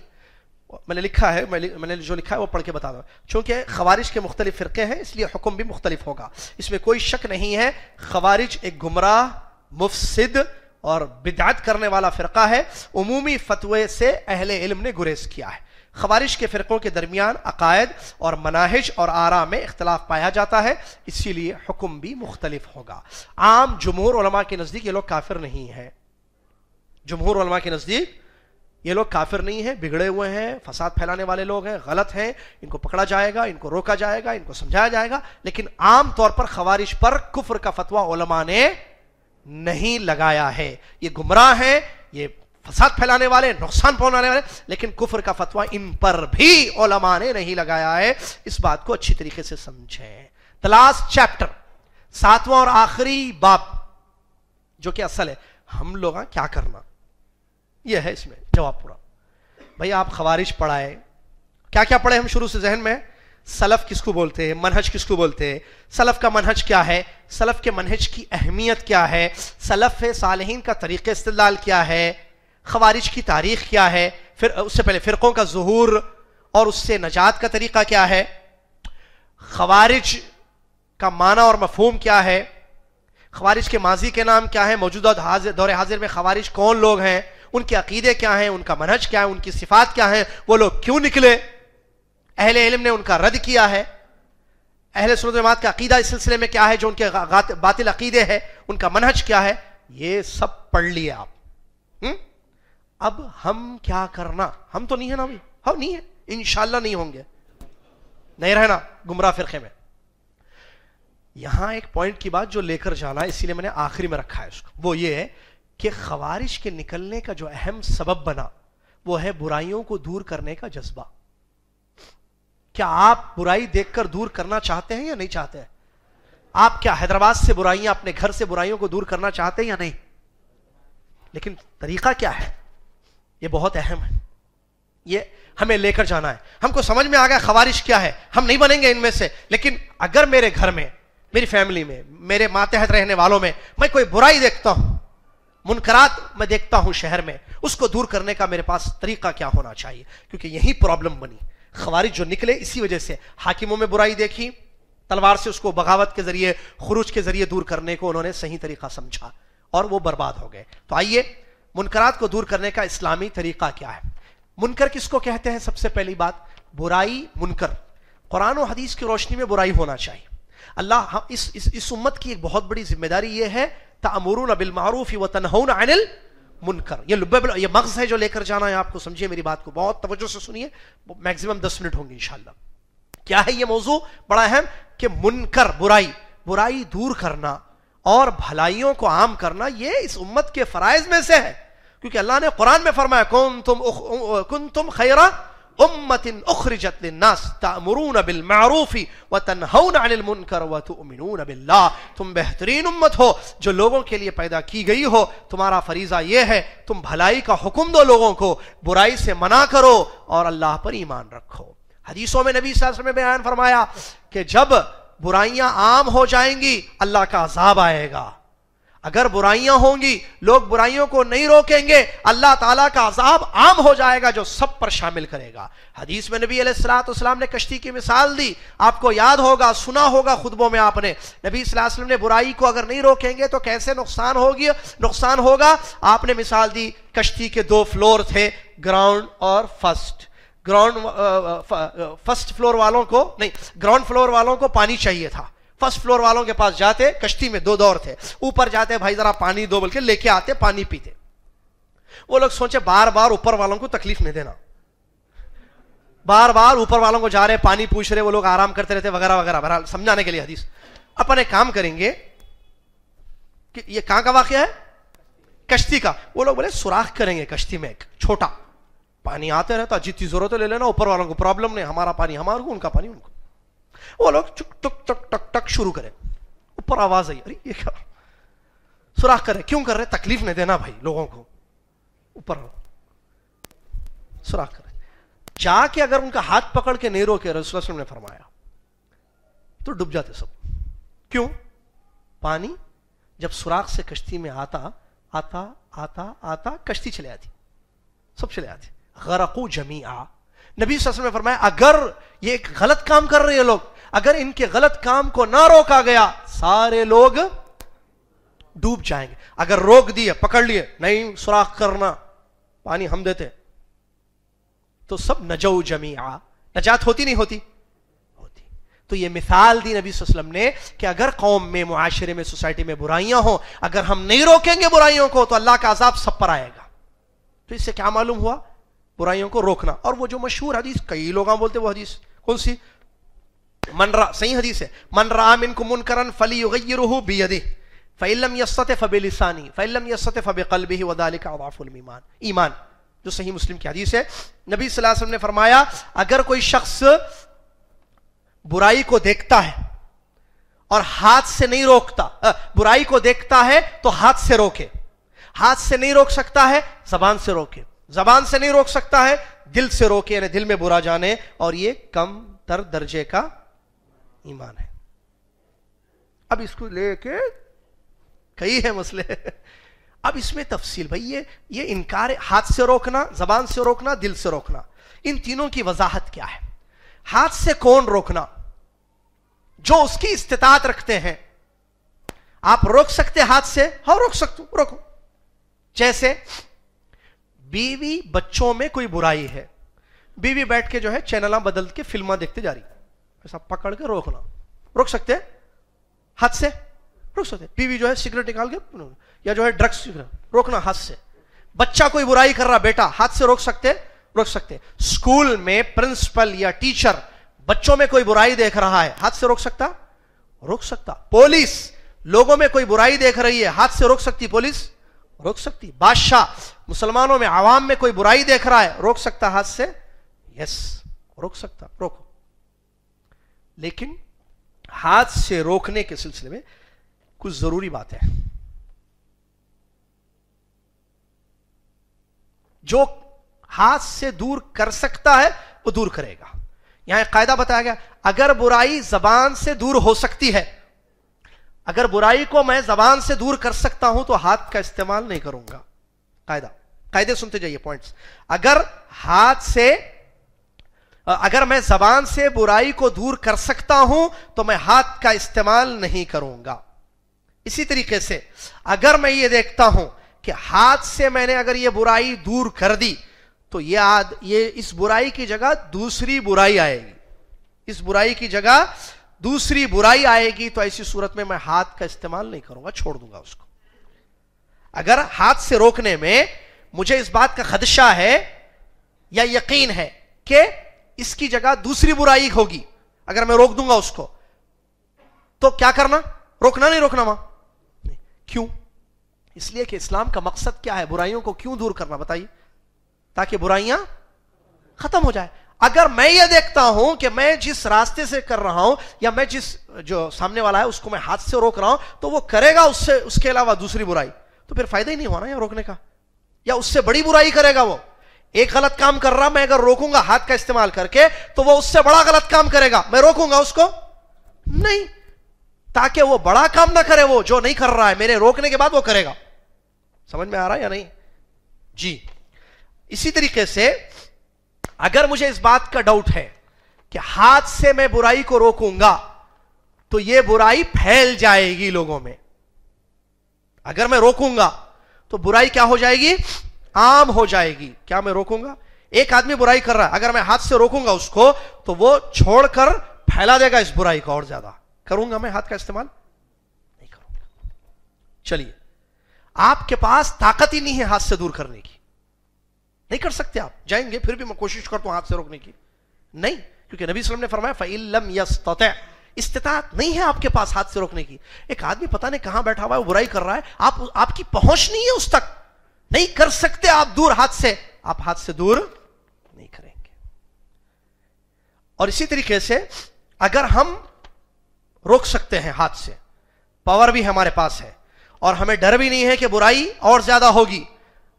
میں نے لکھا ہے, میں نے جو لکھا ہے وہ پڑھ کے بتا دوں. چونکہ خوارج کے مختلف فرقے ہیں اس لیے حکم بھی مختلف ہوگا, اس میں کوئی شک نہیں ہے. خوارج ایک گمراہ, مفسد اور بدعت کرنے والا فرقہ ہے. عمومی فتوے سے اہل علم نے گریز کیا ہے. خوارج کے فرقوں کے درمیان عقائد اور مناہج اور آراء میں اختلاف پایا جاتا ہے, اسی لیے حکم بھی مختلف ہوگا. عام جمہور علماء کے نزدیک یہ لوگ کافر نہیں ہیں. جمہور علماء کے نزدیک یہ لوگ کافر نہیں ہیں, بگڑے ہوئے ہیں, فساد پھیلانے والے لوگ ہیں, غلط ہیں, ان کو پکڑا جائے گا, ان کو روکا جائے گا, ان کو سمجھایا جائے گا. لیکن عام طور پر خوارج پر کفر کا فتویٰ علماء نے نہیں لگایا ہے. یہ گمراہ ہیں, یہ فساد پھیلانے والے, نقصان پہنچانے والے, لیکن کفر کا فتویٰ ان پر بھی علماء نے نہیں لگایا ہے. اس بات کو اچھی طریقے سے سمجھیں. The last chapter, 7واں اور آخری باب, جو کہ اصل ہے ہم لوگ کیا کرنا, یہ ہے اس میں جواب پورا. بھئی آپ خوارج پڑھائے, کیا کیا پڑھے ہم شروع سے ذہن میں؟ سلف کس کو بولتے ہیں, منہج کس کو بولتے ہیں, سلف کا منہج کیا ہے, سلف کے منہج کی اہمیت کیا ہے, سلف صالحین کا طریقہ استدلال کیا ہے, خوارج کی تاریخ کیا ہے, پھر اس سے پہلے فرقوں کا ظہور اور اس سے نجات کا طریقہ کیا ہے, خوارج کا معنی اور مفہوم کیا ہے, خوارج کے ماضی کے نام کیا ہے, موجودہ دور حاضر میں خوارج کون لوگ ہیں, ان کے عقیدے کیا ہیں, ان کا منہج کیا ہے, ان کی صفات کیا ہیں, وہ لوگ کیوں نکلے, اہل علم نے ان کا رد کیا ہے, اہل سنت جماعت کا عقیدہ اس سلسلے میں کیا ہے, جو ان کے باطل عقیدے ہیں ان کا منہج کیا ہے, یہ سب پڑھ لیے آپ. اب ہم کیا کرنا, ہم تو نہیں ہے نا ابھی, ہم نہیں ہیں, انشاءاللہ نہیں ہوں گے, نہیں رہنا گمراہ فرقے میں. یہاں ایک پوائنٹ کی بات جو لے کر جانا ہے, اسی لیے میں نے آخری میں رکھا ہے اس کو, وہ یہ ہے کہ خوارج کے نکلنے کا جو اہم سبب بنا وہ ہے برائیوں کو دور کرنے کا جذبہ. کیا آپ برائی دیکھ کر دور کرنا چاہتے ہیں یا نہیں چاہتے ہیں؟ آپ کیا حیدرآباد سے برائیاں، اپنے گھر سے برائیوں کو دور کرنا چاہتے ہیں یا نہیں؟ لیکن طریقہ کیا ہے؟ یہ بہت اہم ہے، یہ ہمیں لے کر جانا ہے. ہم کو سمجھ میں آ گیا خوارج کیا ہے، ہم نہیں بنیں گے ان میں سے. لیکن اگر میرے گھر میں، میری فیملی میں، میرے ماتحت رہنے والوں میں کوئی برائی دیکھتا ہوں، منکرات میں دیکھتا ہوں شہر میں، اس کو دور کرنے کا میرے پاس طریقہ کیا ہونا چاہیے؟ کیونکہ یہی پرابلم بنی. خوارج جو نکلے اسی وجہ سے، حاکموں میں برائی دیکھی، تلوار سے اس کو بغاوت کے ذریعے، خروج کے ذریعے دور کرنے کو انہوں نے صحیح طریقہ سمجھا اور وہ برباد ہو گئے. تو آئیے منکرات کو دور کرنے کا اسلامی طریقہ کیا ہے؟ منکر کس کو کہتے ہیں؟ سب سے پہلی بات، برائی. منکر قرآن و حدیث کی روشنی میں برائی ہونا چاہیے. اللہ اس امت کی ایک بہت بڑی ذمہ داری یہ ہے، تأمرون بالمعروف وتنہون عن المنکر. یہ مغز ہے جو لے کر جانا ہے آپ کو. سمجھیے میری بات کو بہت توجہ سے سنیے، میکسیمم 10 منٹ ہوں گے انشاءاللہ. کیا ہے یہ موضوع؟ بڑا اہم کہ منکر، برائی دور کرنا اور بھلائیوں کو عام کرنا، یہ اس امت کے فرائض میں سے ہے. کیونکہ اللہ نے قرآن میں فرمایا کنتم خیر امت اخرجت للناس تأمرون بالمعروف وتنہون عن المنکر وتؤمنون باللہ. تم بہترین امت ہو جو لوگوں کے لیے پیدا کی گئی ہو. تمہارا فریضہ یہ ہے تم بھلائی کا حکم دو لوگوں کو، برائی سے منع کرو اور اللہ پر ایمان رکھو. حدیثوں میں نبی صلی اللہ علیہ وسلم نے بیان فرمایا کہ جب برائیاں عام ہو جائیں گی اللہ کا عذاب آئے گا. اگر برائیاں ہوں گی، لوگ برائیوں کو نہیں روکیں گے، اللہ تعالیٰ کا عذاب عام ہو جائے گا جو سب پر شامل کرے گا. حدیث میں نبی علیہ السلام نے کشتی کی مثال دی، آپ کو یاد ہوگا، سنا ہوگا خطبوں میں آپ نے. نبی صلی اللہ علیہ وسلم نے برائی کو اگر نہیں روکیں گے تو کیسے نقصان ہوگا. آپ نے مثال دی، کشتی کے 2 فلور تھے، گراؤنڈ اور فرسٹ فلور والوں کو نہیں، گراؤنڈ فلور والوں کو پانی چاہیے تھا. فرسٹ فلور والوں کے پاس جاتے، کشتی میں 2 دور تھے، اوپر جاتے بھائی ذرا پانی دو، بلکہ لے کے آتے، پانی پیتے. وہ لوگ سوچے بار بار اوپر والوں کو تکلیف نہیں دینا، بار بار اوپر والوں کو جا رہے پانی پوچھ رہے، وہ لوگ آرام کرتے رہتے وغیرہ وغیرہ. بہرحال سمجھانے کے لیے حدیث. اپنے کام کریں گے کہ یہ کہاں کا واقعہ ہے؟ کشتی کا. وہ لوگ بولے سوراخ کریں گے کشتی میں، ایک چھوٹا پانی آتے رہتا، جتنی ضرورت ہے لے لینا، اوپر والوں کو پرابلم نہیں، ہمارا پانی ہمارا کو، ان کا پانی ان کو. وہ لوگ چک ٹک ٹک ٹک ٹک شروع کرے، اوپر آواز آئی، ارے یہ کیا سوراخ کرے؟ کیوں کر رہے؟ تکلیف نہیں دینا بھائی لوگوں کو. اوپر سوراخ کرے، جا کے اگر ان کا ہاتھ پکڑ کے نہیں روکے، رسول اللہ صلی اللہ علیہ وسلم نے فرمایا تو ڈوب جاتے سب. کیوں؟ پانی جب سوراخ سے کشتی میں آتا آتا آتا آتا کشتی چلے آتی، سب چلے آتے. غرقوا جمیعا. نبی صلی اللہ علیہ وسلم نے فرمایا اگر یہ ایک غلط کام کر رہے ہیں لوگ، اگر ان کے غلط کام کو نہ روکا گیا سارے لوگ ڈوب جائیں گے. اگر روک دیے، پکڑ لیے، نہیں سوراخ کرنا، پانی ہم دیتے، تو سب نجو جمیعا. نجات ہوتی نہیں ہوتی؟ ہوتی. تو یہ مثال دی نبی صلی اللہ علیہ وسلم نے کہ اگر قوم میں، معاشرے میں، سوسائٹی میں برائیاں ہوں، اگر ہم نہیں روکیں گے برائیوں کو تو اللہ کا عذاب سب پر آئے گا. تو اس سے کیا معلوم ہوا؟ برائیوں کو روکنا. اور وہ جو مشہور حدیث کئی لوگ بولتے، وہ حدیث کون سی؟ صحیح حدیث ہے، من رأى منكم منكرا فليغيره بيده فإن لم يستطع فبلسانه فإن لم يستطع فبقلبه وذلك أضعف الإيمان. ایمان جو صحیح مسلم کی حدیث ہے. نبی صلی اللہ علیہ وسلم نے فرمایا اگر کوئی شخص برائی کو دیکھتا ہے اور ہاتھ سے نہیں روکتا، برائی کو دیکھتا ہے تو ہاتھ سے روکے، ہاتھ سے نہیں روک سکتا ہے زبان سے روکے، زبان سے نہیں روک سکتا ہے دل سے روکے، یعنی دل میں برا جانے، اور یہ کم تر درجے کا ایمان ہے. اب اس کو لے کے کئی ہے مسئلے. اب اس میں تفصیل بھائی، یہ انکار، ہاتھ سے روکنا، زبان سے روکنا، دل سے روکنا، ان تینوں کی وضاحت کیا ہے؟ ہاتھ سے کون روکنا؟ جو اس کی استطاعت رکھتے ہیں. آپ روک سکتے ہاتھ سے؟ ہاں روک سکتے، روکو. جیسے بیوی بچوں میں کوئی برائی ہے، بیوی بیٹھ کے جو ہے چینلاں بدل کے فلماں دیکھتے جا رہی، ایسا پکڑ کے روکنا، روک سکتے ہاتھ سے؟ روک سکتے. بیوی جو ہے سگریٹ نکال کے یا جو ہے ڈرگس روکنا ہاتھ سے. بچہ کوئی برائی کر رہا بیٹا، ہاتھ سے روک سکتے؟ روک سکتے. اسکول میں پرنسپل یا ٹیچر بچوں میں کوئی برائی دیکھ رہا ہے، ہاتھ سے روک سکتا؟ روک سکتا. پولیس لوگوں میں کوئی برائی دیکھ رہی ہے، ہاتھ سے روک سکتی پولیس؟ روک سکتی. بادشاہ مسلمانوں میں، عوام میں کوئی برائی دیکھ رہا ہے، روک سکتا ہاتھ سے؟ یس روک سکتا، روکو. لیکن ہاتھ سے روکنے کے سلسلے میں کچھ ضروری باتیں ہیں. جو ہاتھ سے دور کر سکتا ہے وہ دور کرے گا. یہاں ایک قاعدہ بتایا گیا, اگر برائی زبان سے دور ہو سکتی ہے, اگر برائی کو میں زبان سے دور کر سکتا ہوں تو ہاتھ کا استعمال نہیں کروں گا. قاعدے سنتے جائیے, پوائنٹس. اگر میں زبان سے برائی کو دور کر سکتا ہوں تو میں ہاتھ کا استعمال نہیں کروں گا. اسی طریقے سے اگر میں یہ دیکھتا ہوں کہ ہاتھ سے میں نے اگر یہ برائی دور کر دی تو یہ اس برائی کی جگہ دوسری برائی آئے گی, اس برائی کی جگہ دوسری برائی آئے گی, تو ایسی صورت میں ہاتھ کا استعمال نہیں کروں گا, چھوڑ دوں گا اس کو. اگر ہاتھ سے روکنے میں مجھے اس بات کا خدشہ ہے یا یقین ہے کہ اس کی جگہ دوسری برائی ہوگی, اگر میں روک دوں گا اس کو, تو کیا کرنا؟ روکنا نہیں روکنا ماں. کیوں؟ اس لیے کہ اسلام کا مقصد کیا ہے؟ برائیوں کو کیوں دور کرنا بتائیے؟ تاکہ برائیاں ختم ہو جائے. اگر میں یہ دیکھتا ہوں کہ میں جس راستے سے کر رہا ہوں یا میں جس جو سامنے والا ہے اس کو میں ہاتھ سے روک رہا ہوں تو وہ کرے گا اس کے علاوہ دوسری برائی, تو پھر فائدہ ہی نہیں ہونا یا روکنے کا, یا اس سے بڑی برائی کرے گا. وہ ایک غلط کام کر رہا, میں اگر روکوں گا ہاتھ کا استعمال کر کے تو وہ اس سے بڑا غلط کام کرے گا, میں روکوں گا اس کو نہیں, تاکہ وہ بڑا کام نہ کرے, وہ جو نہیں کر رہا ہے میرے روکنے کے بعد وہ کرے گا. سمجھ میں آ رہا ہے یا نہیں جی؟ اسی طریقے سے اگر مجھے اس بات کا ڈاؤٹ ہے کہ ہاتھ سے میں برائی کو روکوں گا تو یہ برائی پھیل جائے گی لوگوں میں, اگر میں روکوں گا تو برائی کیا ہو جائے گی؟ عام ہو جائے گی. کیا میں روکوں گا؟ ایک آدمی برائی کر رہا ہے, اگر میں ہاتھ سے روکوں گا اس کو تو وہ چھوڑ کر پھیلا دے گا اس برائی کو اور زیادہ. کروں گا میں ہاتھ کا استعمال؟ نہیں کروں گا. چلیے, آپ کے پاس طاقت ہی نہیں ہے ہاتھ سے دور کرنے کی, نہیں کر سکتے آپ. جائیں گے پھر بھی میں کوشش کرتا ہوں ہاتھ سے روکنے کی, نہیں, کیونکہ نبی صلی اللہ علیہ وسلم نے فرمایا فَإِن لَمْ يَسْتَطِعْ, استطاعت نہیں ہے آپ کے پاس ہاتھ سے روکنے کی. ایک آدمی پتہ نہیں کہاں بیٹھا ہوا ہے, وہ برائی کر رہا ہے, آپ کی پہنچ نہیں ہے اس تک, نہیں کر سکتے آپ دور ہاتھ سے, آپ ہاتھ سے دور نہیں کریں گے. اور اسی طریقے سے اگر ہم روک سکتے ہیں ہاتھ سے, پاور بھی ہمارے پاس ہے, اور ہمیں ڈر بھی نہیں ہے کہ برائی اور زیادہ ہوگی,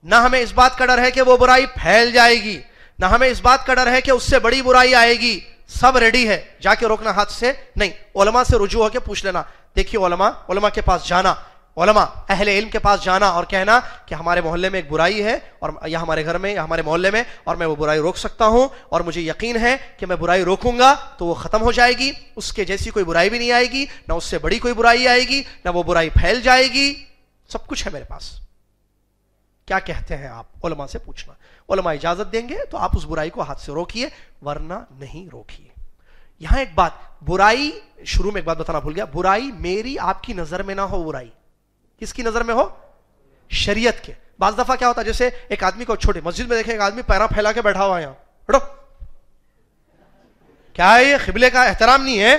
نہ ہمیں اس بات کا ڈر ہے کہ وہ برائی پھیل جائے گی, نہ ہمیں اس بات کا ڈر ہے کہ اس سے بڑی برائی آئے گی, سب ریڈی ہے, جا کے روکنا ہاتھ سے نہیں. علماء سے رجوع ہو کے پوچھ لینا. دیکھیے علماء کے پاس جانا, علماء اہل علم کے پاس جانا اور کہنا کہ ہمارے محلے میں ایک برائی ہے, اور یا ہمارے گھر میں یا ہمارے محلے میں, اور میں وہ برائی روک سکتا ہوں, اور مجھے یقین ہے کہ میں برائی روکوں گا تو وہ ختم ہو جائے گی, اس کے جیسی کوئی برائی بھی نہیں آئے گی, نہ اس سے بڑی کوئی برائی آئے گی, نہ وہ برائی پھیل جائے گی, سب کچھ ہے میرے پاس. کیا کہتے ہیں آپ؟ علماء سے پوچھنا. علماء اجازت دیں گے تو آپ اس برائی کو ہاتھ سے روکیے, ورنہ نہیں روکیے. یہاں ایک بات, برائی, شروع میں ایک بات بتانا بھول گیا, برائی میری آپ کی نظر میں نہ ہو, برائی کس کی نظر میں ہو؟ شریعت کے. بعض دفعہ کیا ہوتا ہے, جیسے ایک آدمی کو چھوٹے مسجد میں دیکھیں, ایک آدمی پیرا پھیلا کے بیٹھا ہوا ہے, یہاں ہٹو, کیا ہے یہ قبلے کا احترام نہیں ہے؟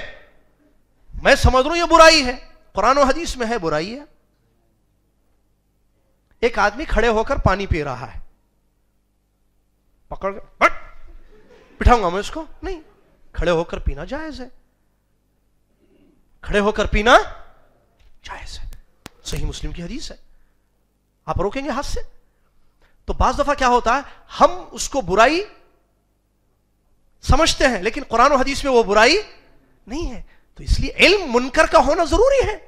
میں سمجھ رہا ہوں یہ برائی ہے, قرآن و حدیث میں ہے برائی ہے. ایک آدمی کھڑے ہو کر پانی پی رہا ہے, پکڑ کے بٹھاؤں گا میں اس کو؟ نہیں, کھڑے ہو کر پینا جائز ہے, کھڑے ہو کر پینا جائز ہے, صحیح مسلم کی حدیث ہے. آپ روکیں گے ہاتھ سے؟ تو بعض دفعہ کیا ہوتا ہے, ہم اس کو برائی سمجھتے ہیں لیکن قرآن و حدیث میں وہ برائی نہیں ہے. تو اس لیے علم منکر کا ہونا ضروری ہے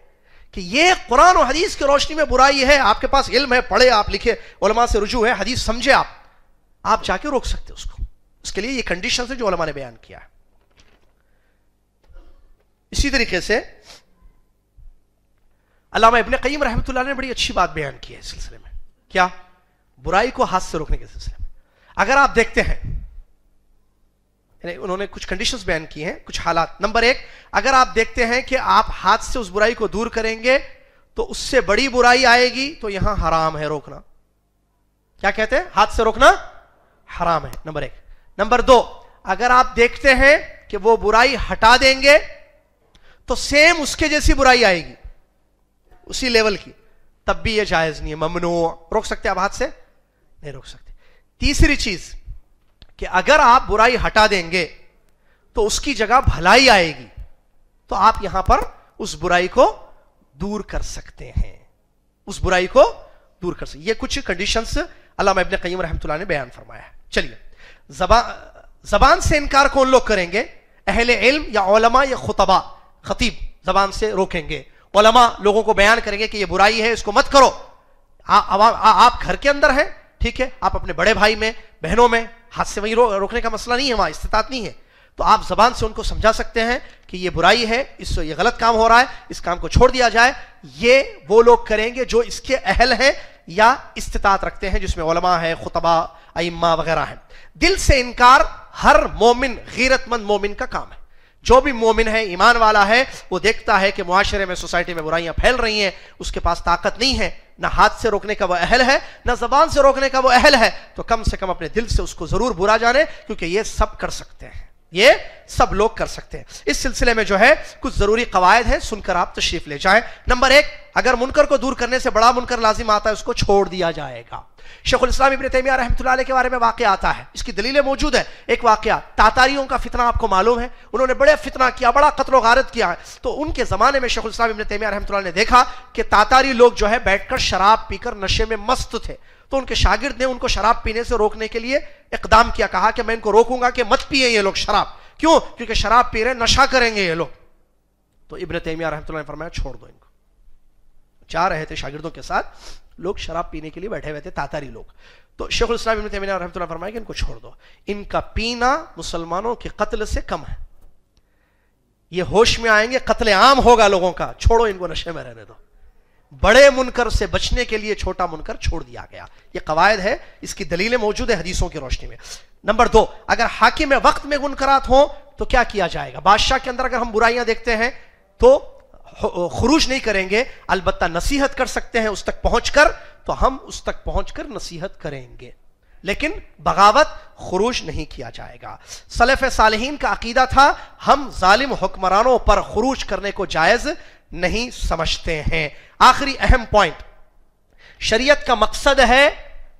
کہ یہ قرآن و حدیث کی روشنی میں برائی ہے. آپ کے پاس علم ہے, پڑھے آپ, لکھے, علماء سے رجوع ہے, حدیث سمجھے, آپ جا کے روک سکتے اس کو. اس کے لیے یہ کنڈیشن ہے جو علماء نے بیان کیا ہے. اسی طریقے سے علامہ ابن قیم رحمۃ اللہ نے بڑی اچھی بات بیان کی ہے اس سلسلے میں. کیا؟ برائی کو ہاتھ سے روکنے کے سلسلے میں. اگر آپ دیکھتے ہیں, یعنی انہوں نے کچھ کنڈیشنز بیان کی ہیں, کچھ حالات. نمبر 1, اگر آپ دیکھتے ہیں کہ آپ ہاتھ سے اس برائی کو دور کریں گے تو اس سے بڑی برائی آئے گی, تو یہاں حرام ہے روکنا. کیا کہتے ہیں؟ ہاتھ سے روکنا حرام ہے, نمبر 1. نمبر 2, اگر آپ دیکھتے ہیں کہ وہ برائی ہٹا دیں گے تو سیم اس کے جیسی برائی آئے گی, اسی لیول کی, تب بھی یہ جائز نہیں ہے, ممنوع. روک سکتے آپ ہاتھ سے؟ نہیں روک سکتے. تیسری چیز کہ اگر آپ برائی ہٹا دیں گے تو اس کی جگہ بھلائی آئے گی, تو آپ یہاں پر اس برائی کو دور کر سکتے ہیں، اس برائی کو دور کر سکتے ہیں۔ یہ کچھ کنڈیشنز علامہ ابن قیم رحمۃ اللہ نے بیان فرمایا ہے۔ چلیے، زبان سے انکار کون لوگ کریں گے؟ اہل علم یا علماء یا خطباء، خطیب زبان سے روکیں گے، علماء لوگوں کو بیان کریں گے کہ یہ برائی ہے، اس کو مت کرو۔ آپ گھر کے اندر ہیں، ٹھیک ہے، آپ اپنے بڑے بھائی میں، بہنوں میں، ہاتھ سے وہیں روکنے کا مسئلہ نہیں ہے، وہاں استطاعت نہیں ہے، تو آپ زبان سے ان کو سمجھا سکتے ہیں کہ یہ برائی ہے، اس سے یہ غلط کام ہو رہا ہے، اس کام کو چھوڑ دیا جائے۔ یہ وہ لوگ کریں گے جو اس کے اہل ہیں یا استطاعت رکھتے ہیں، جس میں علماء ہیں، خطباء، ائمہ وغیرہ ہیں۔ دل سے انکار ہر مومن، غیرت مند مومن کا کام ہے۔ جو بھی مومن ہے، ایمان والا ہے، وہ دیکھتا ہے کہ معاشرے میں، سوسائٹی میں برائیاں پھیل رہی ہیں، اس کے پاس طاقت نہیں ہے، نہ ہاتھ سے روکنے کا وہ اہل ہے، نہ زبان سے روکنے کا وہ اہل ہے، تو کم سے کم اپنے دل سے اس کو ضرور برا جانے، کیونکہ یہ سب کر سکتے ہیں، یہ سب لوگ کر سکتے ہیں۔ اس سلسلے میں جو ہے کچھ ضروری قواعد ہیں، سن کر آپ تشریف لے جائیں۔ نمبر 1، اگر منکر کو دور کرنے سے بڑا منکر لازم آتا ہے، اس کو چھوڑ دیا جائے گا۔ شیخ الاسلام ابن تیمیہ رحمۃ اللہ علیہ کے بارے میں واقعہ آتا ہے، اس کی دلیلیں موجود ہیں۔ ایک واقعہ، تاتاریوں کا فتنہ آپ کو معلوم ہے، انہوں نے بڑے فتنہ کیا، بڑا قتل و غارت کیا ہے، تو ان کے زمانے میں شیخ الاسلام ابن تیمیہ رحمۃ اللہ نے دیکھا کہ تاتاری لوگ جو ہے بیٹھ کر شراب پی کر نشے میں مست تھے، تو ان کے شاگرد نے ان کو شراب پینے سے روکنے کے لیے اقدام کیا، کہا کہ میں ان کو روکوں گا کہ مت پیئے یہ لوگ شراب، کیوں؟ کیونکہ شراب پی رہے، نشہ کریں گے یہ لوگ۔ تو ابن تیمیہ رحمۃ اللہ نے فرمایا چھوڑ دو ان کو۔ جا رہے تھے شاگردوں کے ساتھ، لوگ شراب پینے کے لیے بیٹھے ہوئے تھے، تاتاری لوگ، تو شیخ الاسلام ابن تیمیہ رحمۃ اللہ نے فرمایا کہ ان کو چھوڑ دو، ان کا پینا مسلمانوں کے قتل سے کم ہے، یہ ہوش میں آئیں گے، قتل عام ہوگا لوگوں کا، چھوڑو ان کو، نشے میں رہنے دو۔ بڑے منکر سے بچنے کے لیے چھوٹا منکر چھوڑ دیا گیا۔ یہ قواعد ہے، اس کی دلیلیں موجود ہے حدیثوں کی روشنی میں۔ نمبر 2، اگر حاکم وقت میں منکرات ہوں تو کیا کیا جائے گا؟ بادشاہ کے اندر اگر ہم برائیاں دیکھتے ہیں تو خروج نہیں کریں گے، البتہ نصیحت کر سکتے ہیں اس تک پہنچ کر، تو ہم اس تک پہنچ کر نصیحت کریں گے، لیکن بغاوت، خروج نہیں کیا جائے گا۔ سلف صالحین کا عقیدہ تھا ہم ظالم حکمرانوں پر خروج کرنے کو جائز نہیں سمجھتے ہیں۔ آخری اہم پوائنٹ، شریعت کا مقصد ہے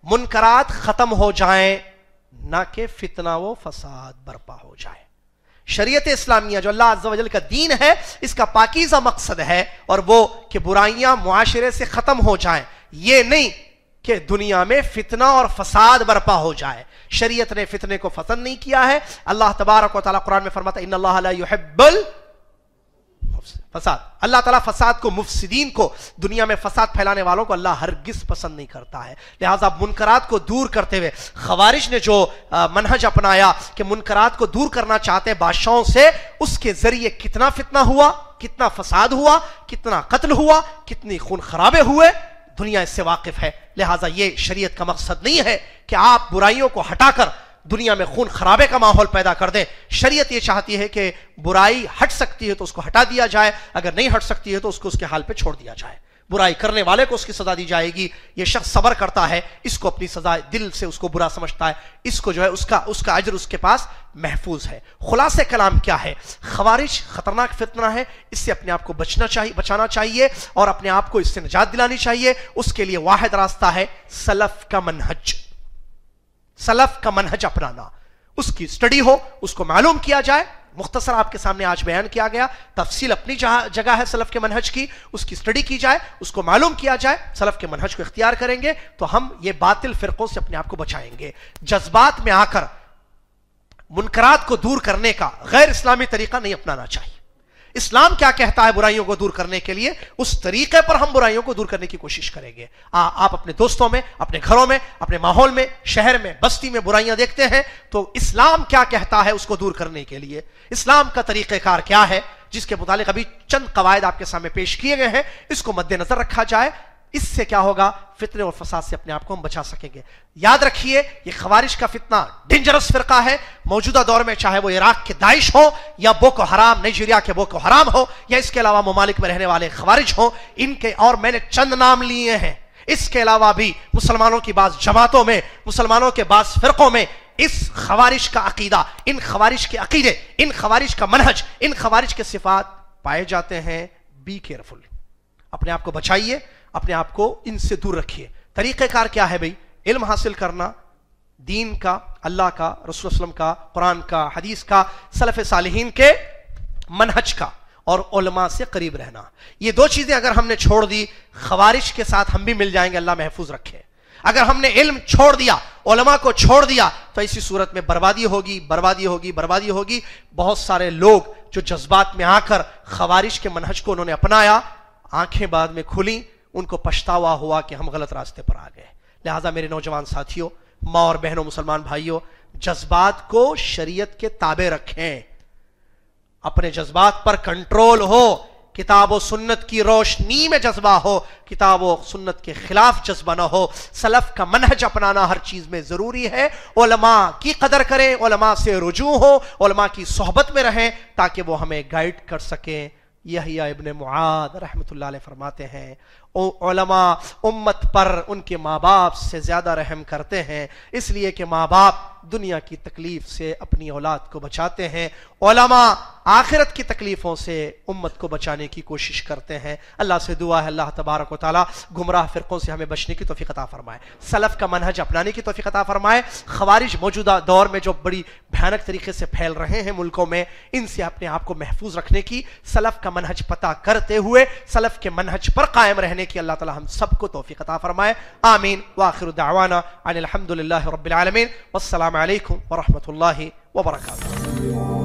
منکرات ختم ہو جائیں، نہ کہ فتنہ و فساد برپا ہو جائے۔ شریعت اسلامیہ جو اللہ عز و جل کا دین ہے، اس کا پاکیزہ مقصد ہے، اور وہ کہ برائیاں معاشرے سے ختم ہو جائیں، یہ نہیں کہ دنیا میں فتنہ اور فساد برپا ہو جائے۔ شریعت نے فتنے کو پسند نہیں کیا ہے۔ اللہ تبارک و تعالیٰ قرآن میں فرماتا ہے ان اللہ لا يحب فساد، اللہ تعالیٰ فساد کو، مفسدین کو، دنیا میں فساد پھیلانے والوں کو اللہ ہرگز پسند نہیں کرتا ہے۔ لہٰذا منکرات کو دور کرتے ہوئے خوارج نے جو منہج اپنایا کہ منکرات کو دور کرنا چاہتے ہیں بادشاہوں سے، اس کے ذریعے کتنا فتنہ ہوا، کتنا فساد ہوا، کتنا قتل ہوا، کتنی خون خرابے ہوئے، دنیا اس سے واقف ہے۔ لہٰذا یہ شریعت کا مقصد نہیں ہے کہ آپ برائیوں کو ہٹا کر دنیا میں خون خرابے کا ماحول پیدا کر دیں۔ شریعت یہ چاہتی ہے کہ برائی ہٹ سکتی ہے تو اس کو ہٹا دیا جائے، اگر نہیں ہٹ سکتی ہے تو اس کو اس کے حال پہ چھوڑ دیا جائے۔ برائی کرنے والے کو اس کی سزا دی جائے گی، یہ شخص صبر کرتا ہے، اس کو اپنی سزا، دل سے اس کو برا سمجھتا ہے، اس کو جو ہے اس کا اجر اس کے پاس محفوظ ہے۔ خلاصہ کلام کیا ہے؟ خوارج خطرناک فتنہ ہے، اس سے اپنے آپ کو بچانا چاہیے اور اپنے آپ کو اس سے نجات دلانی چاہیے۔ اس کے لیے واحد راستہ ہے سلف کا منہج، سلف کا منہج اپنانا، اس کی اسٹڈی ہو، اس کو معلوم کیا جائے۔ مختصر آپ کے سامنے آج بیان کیا گیا، تفصیل اپنی جگہ ہے سلف کے منہج کی، اس کی اسٹڈی کی جائے، اس کو معلوم کیا جائے، سلف کے منہج کو اختیار کریں گے تو ہم یہ باطل فرقوں سے اپنے آپ کو بچائیں گے۔ جذبات میں آ کر منکرات کو دور کرنے کا غیر اسلامی طریقہ نہیں اپنانا چاہیے۔ اسلام کیا کہتا ہے برائیوں کو دور کرنے کے لیے، اس طریقے پر ہم برائیوں کو دور کرنے کی کوشش کریں گے۔ آپ اپنے دوستوں میں، اپنے گھروں میں، اپنے ماحول میں، شہر میں، بستی میں برائیاں دیکھتے ہیں تو اسلام کیا کہتا ہے اس کو دور کرنے کے لیے، اسلام کا طریقہ کار کیا ہے، جس کے متعلق ابھی چند قواعد آپ کے سامنے پیش کیے گئے ہیں، اس کو مد نظر رکھا جائے۔ اس سے کیا ہوگا؟ فتنے اور فساد سے اپنے آپ کو ہم بچا سکیں گے۔ یاد رکھیے یہ خوارج کا فتنہ ڈینجرس فرقہ ہے موجودہ دور میں، چاہے وہ عراق کے داعش ہو یا بوکو حرام، نائجیریا کے بوکو حرام ہو، یا اس کے علاوہ ممالک میں رہنے والے خوارج ہوں، ان کے اور میں نے چند نام لیے ہیں، اس کے علاوہ بھی مسلمانوں کی بعض جماعتوں میں، مسلمانوں کے بعض فرقوں میں اس خوارج کا عقیدہ، ان خوارج کے عقیدے، ان خوارج کا منہج، ان خوارج کے صفات پائے جاتے ہیں۔ بی کیئرفل، اپنے آپ کو بچائیے، اپنے آپ کو ان سے دور رکھیے۔ طریقہ کار کیا ہے بھئی؟ علم حاصل کرنا، دین کا، اللہ کا، رسول اللہ علیہ وسلم کا، قرآن کا، حدیث کا، سلف صالحین کے منہج کا، اور علماء سے قریب رہنا. یہ دو چیزیں اگر ہم نے چھوڑ دی خوارج کے ساتھ ہم بھی مل جائیں گے, اللہ محفوظ رکھے. اگر ہم نے علم چھوڑ دیا, علماء کو چھوڑ دیا, تو اسی صورت میں بربادی ہوگی, بربادی ہوگی, بربادی ہوگی. بہت سارے لوگ جو جذبات میں آ کر خوارج کے منہج کو انہوں نے اپنایا, آنکھیں بعد میں کھلیں, ان کو پچھتاوا ہوا کہ ہم غلط راستے پر آ گئے. لہٰذا میرے نوجوان ساتھیوں, ماں اور بہنوں, مسلمان بھائیوں, جذبات کو شریعت کے تابع رکھیں, اپنے جذبات پر کنٹرول ہو, کتاب و سنت کی روشنی میں جذبہ ہو, کتاب و سنت کے خلاف جذبہ نہ ہو. سلف کا منہج اپنانا ہر چیز میں ضروری ہے. علماء کی قدر کریں, علماء سے رجوع ہو, علماء کی صحبت میں رہیں تاکہ وہ ہمیں گائیڈ کر سکیں. یحییٰ ابن معاذ رحمۃ اللہ علیہ فرماتے ہیں, علماء امت پر ان کے ماں باپ سے زیادہ رحم کرتے ہیں, اس لیے کہ ماں باپ دنیا کی تکلیف سے اپنی اولاد کو بچاتے ہیں, علماء آخرت کی تکلیفوں سے امت کو بچانے کی کوشش کرتے ہیں. اللہ سے دعا ہے اللہ تبارک و تعالیٰ گمراہ فرقوں سے ہمیں بچنے کی توفیق عطا فرمائے, سلف کا منہج اپنانے کی توفیق عطا فرمائے. خوارج موجودہ دور میں جو بڑی بھیانک طریقے سے پھیل رہے ہیں ملکوں میں, ان سے اپنے آپ کو محفوظ رکھنے کی, سلف کا منہج پتہ کرتے ہوئے سلف کے منہج پر قائم رہنے کی اللہ تعالی ہم سب کو توفیق عطا فرمائے. آمین. وآخر دعوانا ان الحمد للہ رب العالمین, والسلام علیکم ورحمۃ اللہ وبرکاتہ.